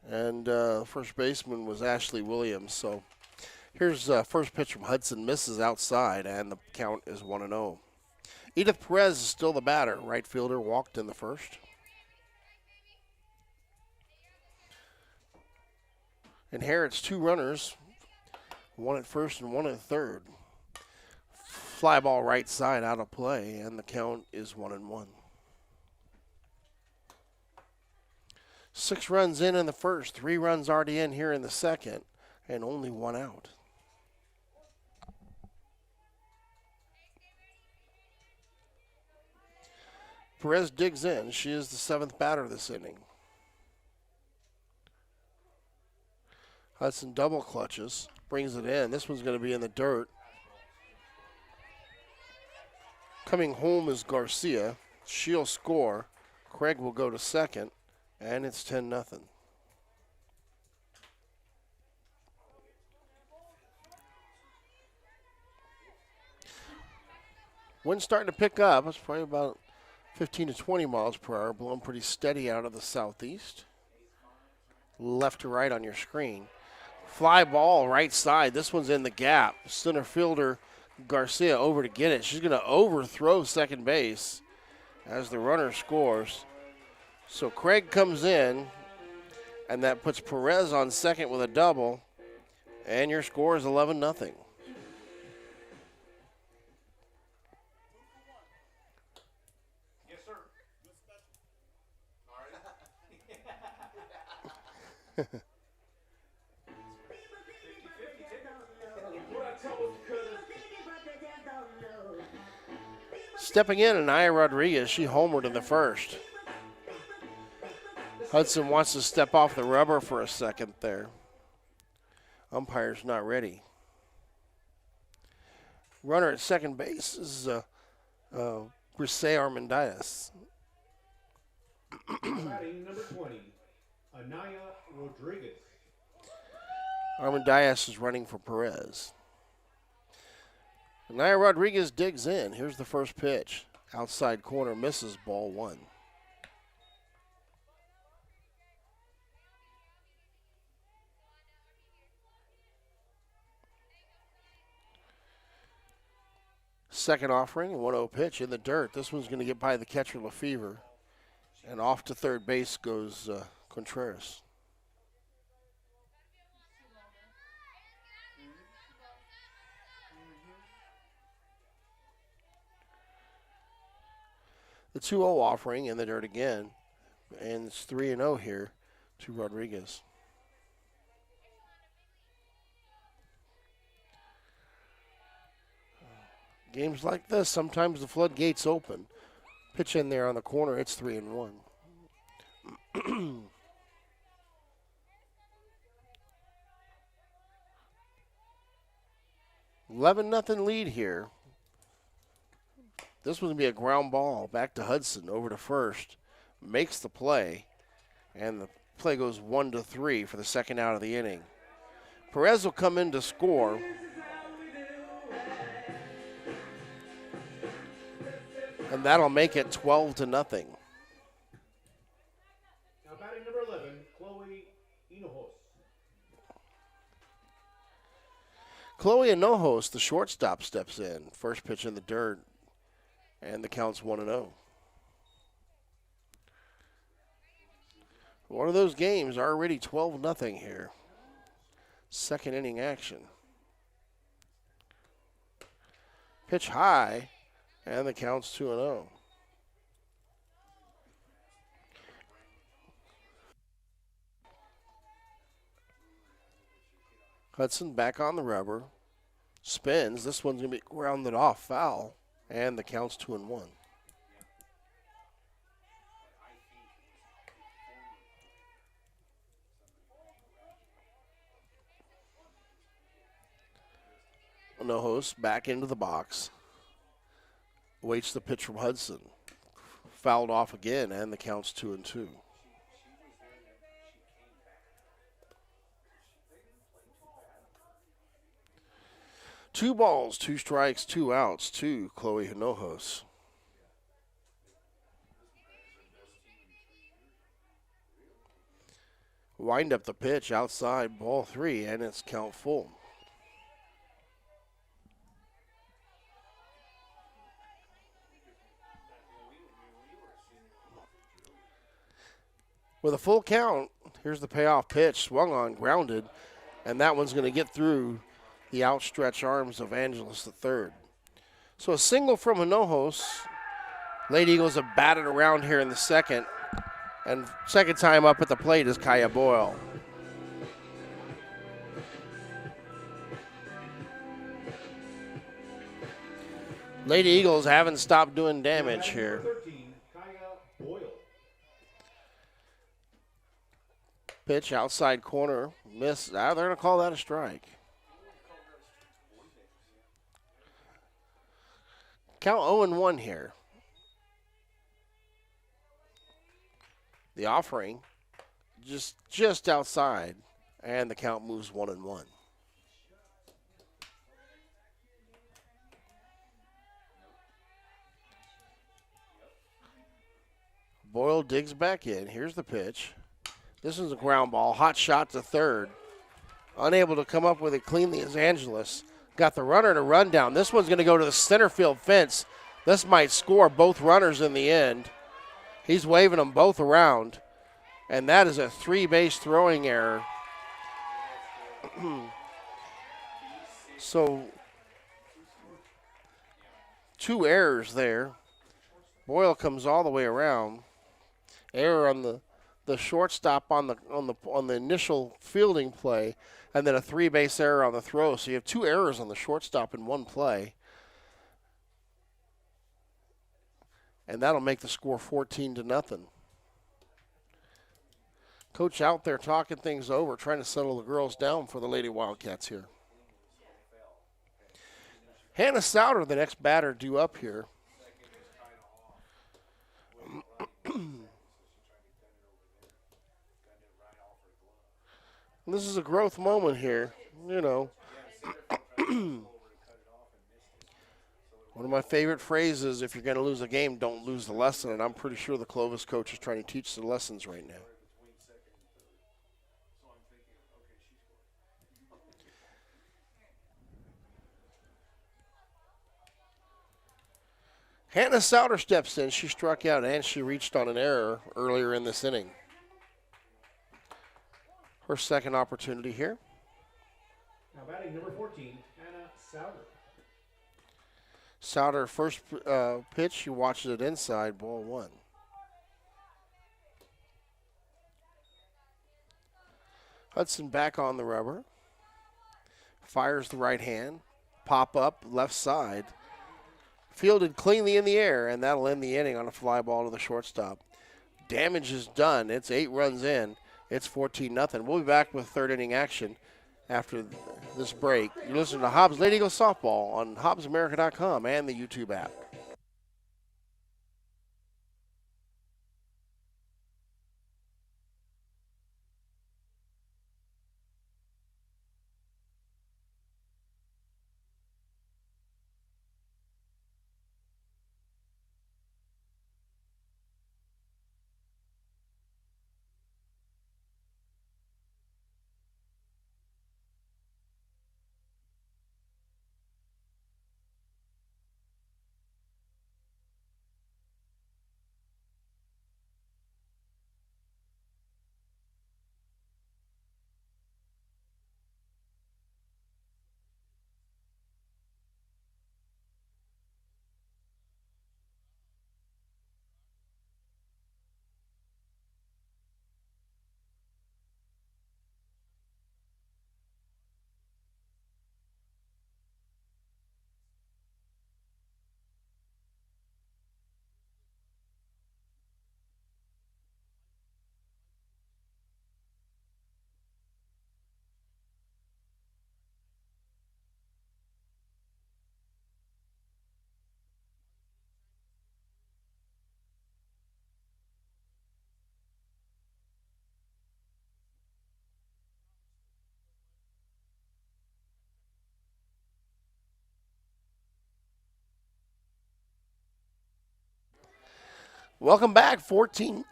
Speaker 1: And first baseman was Ashley Williams. So here's first pitch from Hudson. Misses outside, and the count is 1-0. Edith Perez is still the batter. Right fielder walked in the first. Inherits two runners, one at first and one at third. Fly ball right side out of play, and the count is 1-1. 6 runs in the first, 3 runs already in here in the second, and only 1 out. Perez digs in. She is the 7th batter this inning. Hudson double clutches, brings it in. This one's going to be in the dirt. Coming home is Garcia. She'll score. Craig will go to second, and it's 10-0. Wind's starting to pick up. It's probably about 15 to 20 miles per hour, blowing pretty steady out of the southeast. Left to right on your screen. Fly ball right side. This one's in the gap. Center fielder Garcia over to get it. She's going to overthrow second base as the runner scores. So Craig comes in, and that puts Perez on second with a double, and your score is 11-0.
Speaker 2: Yes, sir. All right.
Speaker 1: Stepping in, Anaya Rodriguez, she homered in the first. Hudson wants to step off the rubber for a second there. Umpire's not ready. Runner at second base is Carissa Armendariz.
Speaker 2: Batting number 20, Anaya Rodriguez.
Speaker 1: Armendariz is running for Perez. Anaya Rodriguez digs in. Here's the first pitch. Outside corner, misses, ball 1. Second offering, 1-0 pitch in the dirt. This one's going to get by the catcher Lefevre. And off to third base goes Contreras. The 2-0 offering in the dirt again. And it's 3-0 here to Rodriguez. Games like this, sometimes the floodgates open. Pitch in there on the corner, it's 3-1. 11-0 lead here. This one's going to be a ground ball back to Hudson, over to first. Makes the play, and the play goes 1-3 for the second out of the inning. Perez will come in to score. And that'll make it 12-0.
Speaker 2: Now batting number 11, Chloe Hinojos.
Speaker 1: Chloe Hinojos, the shortstop, steps in. First pitch in the dirt, and the count's 1-0. One of those games already 12-0 here. Second inning action. Pitch high, and the count's 2-0. Hudson back on the rubber. Spins. This one's going to be grounded off, foul, and the count's 2-1. Hinojos back into the box. Waits the pitch from Hudson. Fouled off again, and the count's 2-2. 2 balls, 2 strikes, 2 outs to Chloe Hinojos. Wind up the pitch outside, ball 3, and it's count full. With a full count, here's the payoff pitch, swung on, grounded, and that one's going to get through the outstretched arms of Angeles III. So a single from Hinojos. Lady Eagles have batted around here in the second, and second time up at the plate is Kaya Boyle. Lady Eagles haven't stopped doing damage here.
Speaker 2: 13, Kaya Boyle.
Speaker 1: Pitch outside corner, miss. They're going to call that a strike. Count 0-1 here. The offering just outside, and the count moves 1-1. Boyle digs back in. Here's the pitch. This is a ground ball. Hot shot to third. Unable to come up with it cleanly as Angeles. Got the runner to run down. This one's going to go to the center field fence. This might score both runners in the end. He's waving them both around. And that is a 3-base throwing error. So, 2 errors there. Boyle comes all the way around. Error on the shortstop on the initial fielding play, and then a 3-base error on the throw. So you have 2 errors on the shortstop in one play. And that'll make the score 14-0. Coach out there talking things over, trying to settle the girls down for the Lady Wildcats here. Hannah Souter, the next batter due up here. This is a growth moment here, you know. One of my favorite phrases, if you're going to lose a game, don't lose the lesson. And I'm pretty sure the Clovis coach is trying to teach the lessons right now. Hannah Souter steps in. She struck out and she reached on an error earlier in this inning. Her second opportunity here.
Speaker 2: Now batting number 14, Hannah Souter.
Speaker 1: Souter, first pitch, she watches it inside, ball 1. Hudson back on the rubber. Fires the right hand. Pop up, left side. Fielded cleanly in the air, and that'll end the inning on a fly ball to the shortstop. Damage is done. It's 8 runs in. It's 14-0. We'll be back with third inning action after this break. You're listening to Hobbs Lady Eagles Softball on HobbsAmerica.com and the YouTube app. Welcome back. 14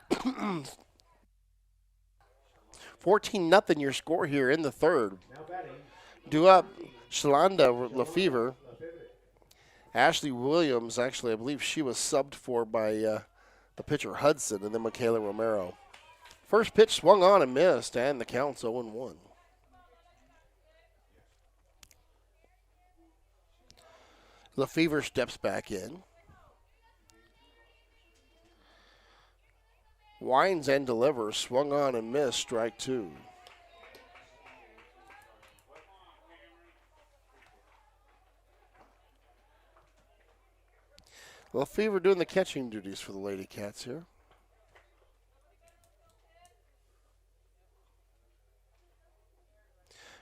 Speaker 1: nothing your score here in the third.
Speaker 2: Now batting,
Speaker 1: Due up, Shalonda Lefevre.
Speaker 2: Lefebvre.
Speaker 1: Ashley Williams, actually, I believe she was subbed for by the pitcher Hudson and then Michaela Romero. First pitch swung on and missed, and the count's 0-1. Lefevre steps back in. Winds and delivers, swung on and missed, strike two. Lefevre doing the catching duties for the Lady Cats here.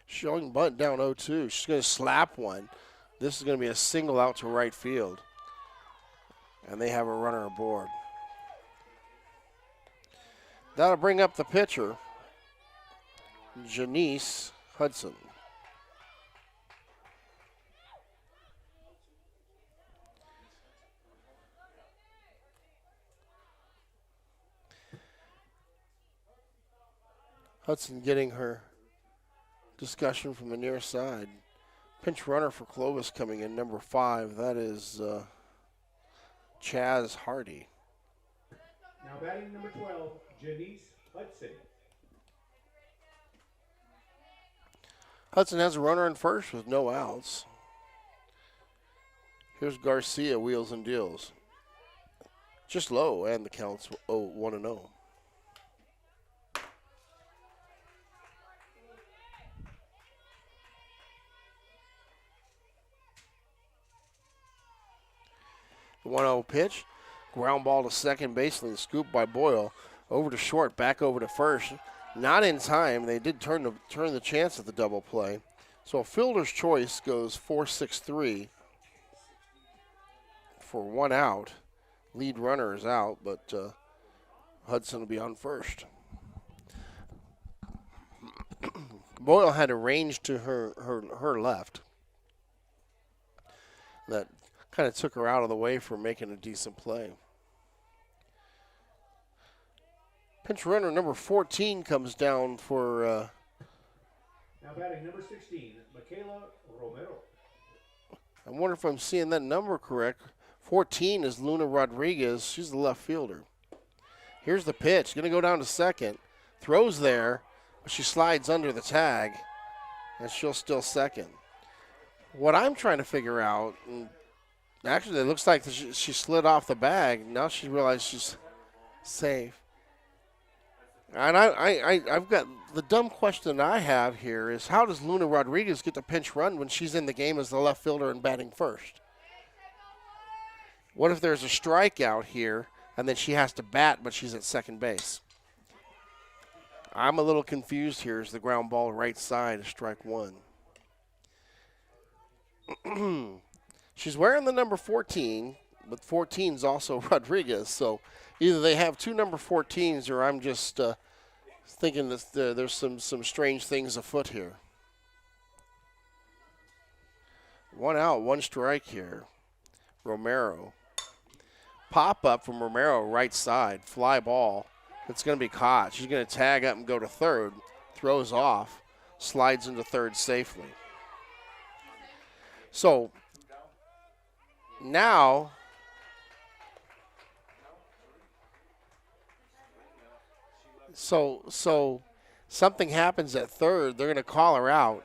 Speaker 1: Showing bunt down 0-2. She's going to slap one. This is going to be a single out to right field. And they have a runner aboard. That'll bring up the pitcher, Janice Hudson. Hudson getting her discussion from the near side. Pinch runner for Clovis coming in, number 5. That is Chaz Hardy.
Speaker 2: Now batting number 12, Janice Hudson.
Speaker 1: Hudson has a runner in first with no outs. Here's Garcia, wheels and deals. Just low, and the count's 1-0. The 1-0 pitch. Ground ball to second baseline, scooped by Boyle. Over to short, back over to first. Not in time. They did turn the chance at the double play. So a fielder's choice goes 4-6-3 for 1 out. Lead runner is out, but Hudson will be on first. Boyle had a range to her left. That kind of took her out of the way for making a decent play. Pinch runner number 14 comes down for.
Speaker 2: Now batting number 16, Michaela Romero.
Speaker 1: I wonder if I'm seeing that number correct. 14 is Luna Rodriguez. She's the left fielder. Here's the pitch. Going to go down to second. Throws there, but she slides under the tag, and she'll still second. What I'm trying to figure out, and actually it looks like she slid off the bag. Now she realized she's safe. And I've got the dumb question I have here is how does Luna Rodriguez get the pinch run when she's in the game as the left fielder and batting first? What if there's a strikeout here and then she has to bat but she's at second base? I'm a little confused here as the ground ball right side is strike one. She's wearing the number 14, but 14 is also Rodriguez, so either they have two number 14s or I'm just thinking that there's some strange things afoot here. 1 out, 1 strike here. Romero. Pop up from Romero, right side, fly ball. It's going to be caught. She's going to tag up and go to third, throws off, slides into third safely. So now So something happens at third. They're going to call her out.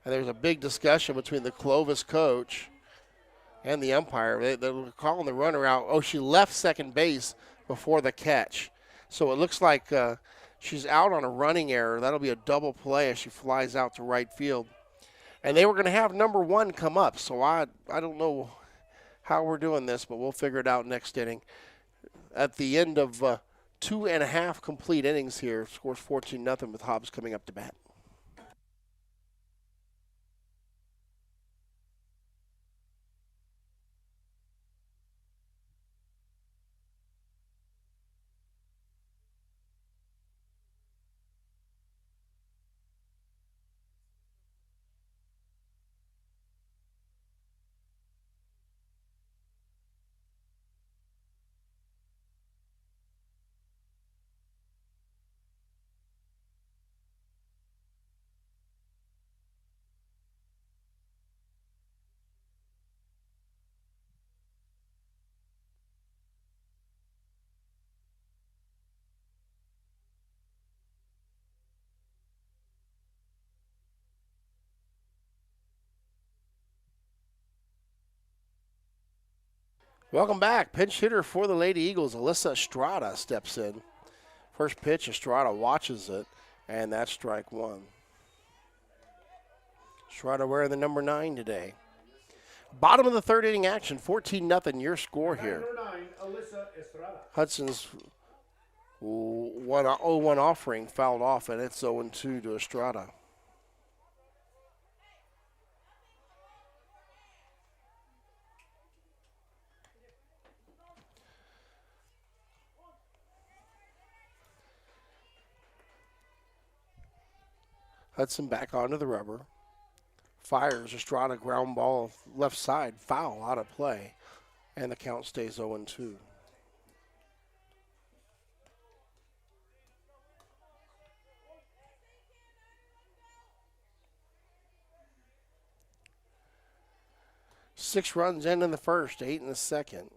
Speaker 1: And there's a big discussion between the Clovis coach and the umpire. They're calling the runner out. Oh, she left second base before the catch. So it looks like she's out on a running error. That'll be a double play as she flies out to right field. And they were going to have number 1 come up. So I don't know how we're doing this, but we'll figure it out next inning. At the end of 2.5 complete innings here, scores 14-0 with Hobbs coming up to bat. Welcome back. Pinch hitter for the Lady Eagles, Alyssa Estrada steps in. First pitch, Estrada watches it, and that's strike one. Estrada wearing the number 9 today. Bottom of the third inning action, 14-0 your score here.
Speaker 2: Number 9, Alyssa Estrada.
Speaker 1: Hudson's 0-1 offering fouled off, and it's 0-2 to Estrada. Hudson back onto the rubber. Fires Estrada, ground ball left side, foul out of play, and the count stays 0-2. Six runs in the first, 8 in the second.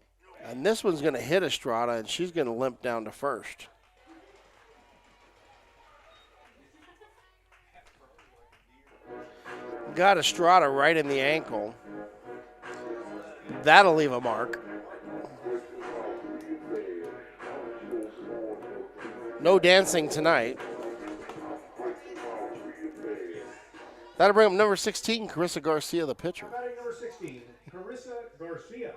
Speaker 1: And this one's going to hit Estrada, and she's going to limp down to first. Got Estrada right in the ankle. That'll leave a mark. No dancing tonight. That'll bring up number 16, Carissa Garcia, the pitcher.
Speaker 2: Batting number 16, Carissa Garcia.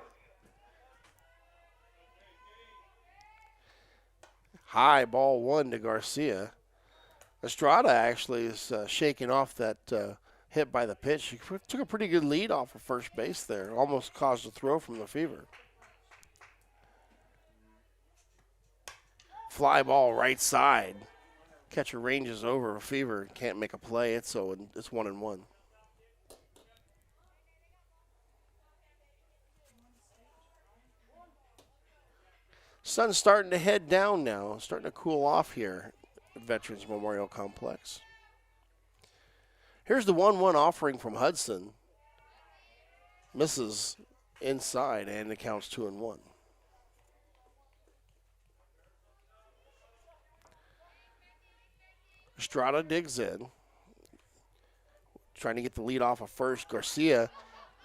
Speaker 1: High ball one to Garcia. Estrada actually is shaking off that hit by the pitch. She took a pretty good lead off of first base there. Almost caused a throw from the Fever. Fly ball right side. Catcher ranges over. Fever can't make a play. It's 1-1. Sun's starting to head down now. Starting to cool off here at Veterans Memorial Complex. Here's the 1-1 offering from Hudson. Misses inside, and it counts 2-1. Estrada digs in. Trying to get the lead off of first. Garcia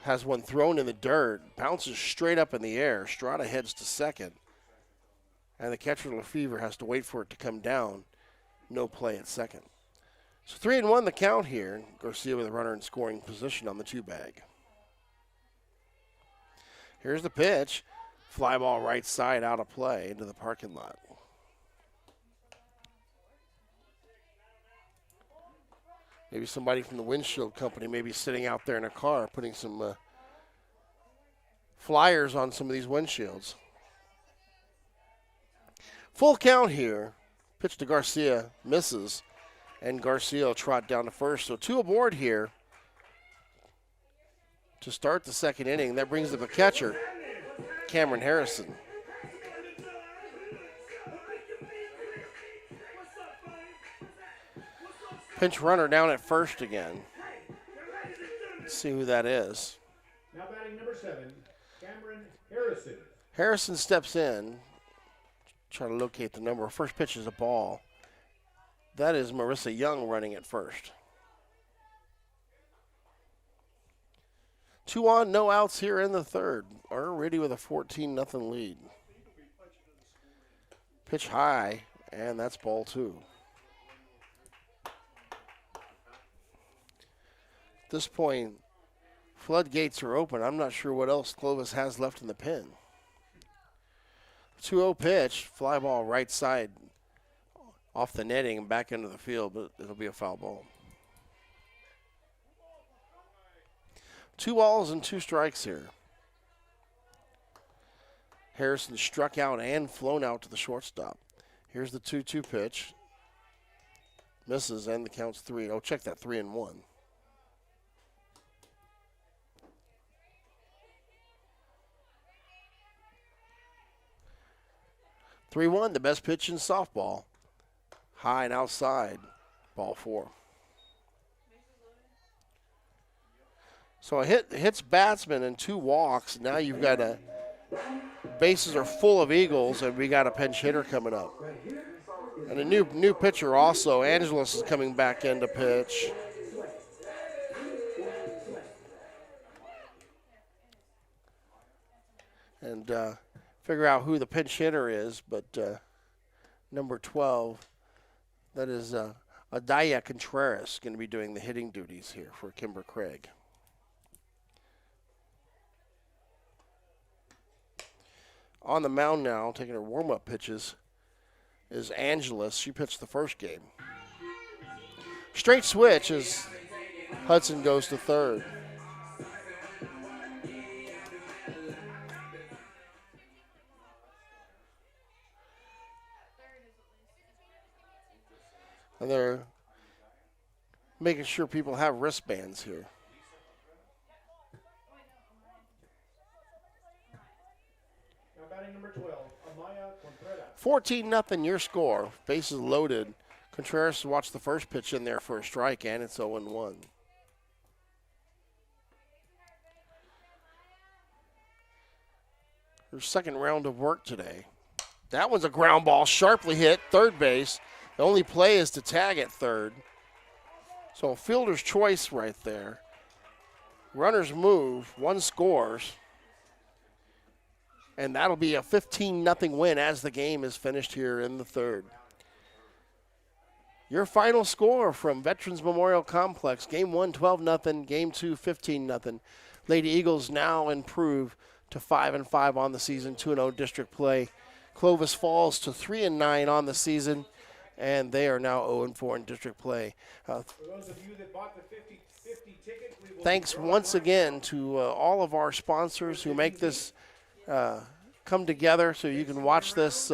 Speaker 1: has one thrown in the dirt. Bounces straight up in the air. Estrada heads to second. And the catcher, Lefevre, has to wait for it to come down. No play at second. So 3-1 the count here. Garcia with a runner in scoring position on the 2-bag. Here's the pitch. Fly ball right side out of play into the parking lot. Maybe somebody from the windshield company may be sitting out there in a car putting some flyers on some of these windshields. Full count here. Pitch to Garcia, misses. And Garcia will trot down to first. So 2 aboard here to start the second inning. That brings up the catcher, Cameron Harrison. Pinch runner down at first again. Let's see who that is.
Speaker 2: Now batting number 7, Cameron Harrison.
Speaker 1: Harrison steps in. Try to locate the number. First pitch is a ball. That is Marissa Young running at first. 2 on, no outs here in the third. Already with a 14-0 lead. Pitch high, and that's ball 2. At this point, floodgates are open. I'm not sure what else Clovis has left in the pen. 2-0 pitch, fly ball right side off the netting and back into the field, but it'll be a foul ball. 2 balls and 2 strikes here. Harrison struck out and flown out to the shortstop. Here's the 2-2 pitch. Misses, and the count's 3. Oh, check that, 3-1. The best pitch in softball. High and outside, ball 4. So a hits batsman and 2 walks. Now you've got bases are full of Eagles, and we got a pinch hitter coming up. And a new pitcher also. Angeles is coming back in to pitch. and figure out who the pinch hitter is. But number 12, that is Adaya Contreras, going to be doing the hitting duties here for Kimber Craig. On the mound now, taking her warm-up pitches, is Angeles. She pitched the first game. Straight switch as Hudson goes to third. And they're making sure people have wristbands here.
Speaker 2: Now batting number 12, Amaya Contreras.
Speaker 1: 14-0 your score. Bases loaded. Contreras watched the first pitch in there for a strike, and it's 0-1. Her second round of work today. That one's a ground ball, sharply hit, third base. The only play is to tag at third. So a fielder's choice right there. Runners move, one scores. And that'll be a 15-0 win as the game is finished here in the third. Your final score from Veterans Memorial Complex. Game 1, 12-0. Game 2, 15-0. Lady Eagles now improve to 5-5 on the season, 2-0 district play. Clovis falls to 3-9 on the season, and they are now 0-4 in district play.
Speaker 2: For those of you that bought the 50/50 ticket, we will
Speaker 1: Thanks once again to all of our sponsors who make this come together so you can watch this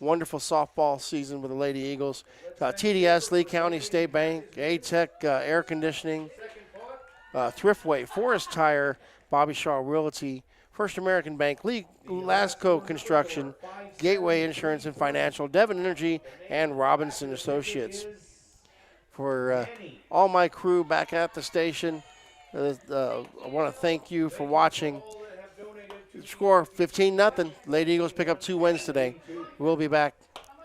Speaker 1: wonderful softball season with the Lady Eagles. TDS, Lee County State Bank, A-Tech Air Conditioning, Thriftway, Forest Tire, Bobby Shaw Realty, First American Bank, Lee Lasco Construction, Gateway Insurance and Financial, Devon Energy, and Robinson Associates. For all my crew back at the station, I want to thank you for watching. Score 15-0. Lady Eagles pick up 2 wins today. We'll be back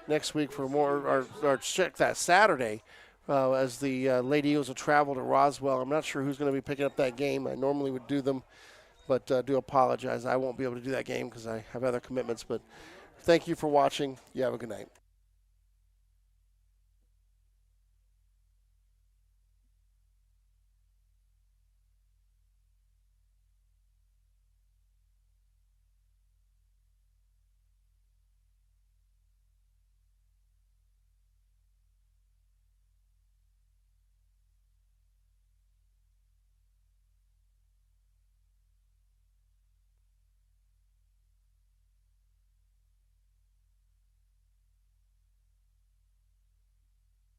Speaker 1: next week for more, or check that Saturday as the Lady Eagles will travel to Roswell. I'm not sure who's going to be picking up that game. I normally would do them, but do apologize. I won't be able to do that game because I have other commitments. But thank you for watching. You have a good night.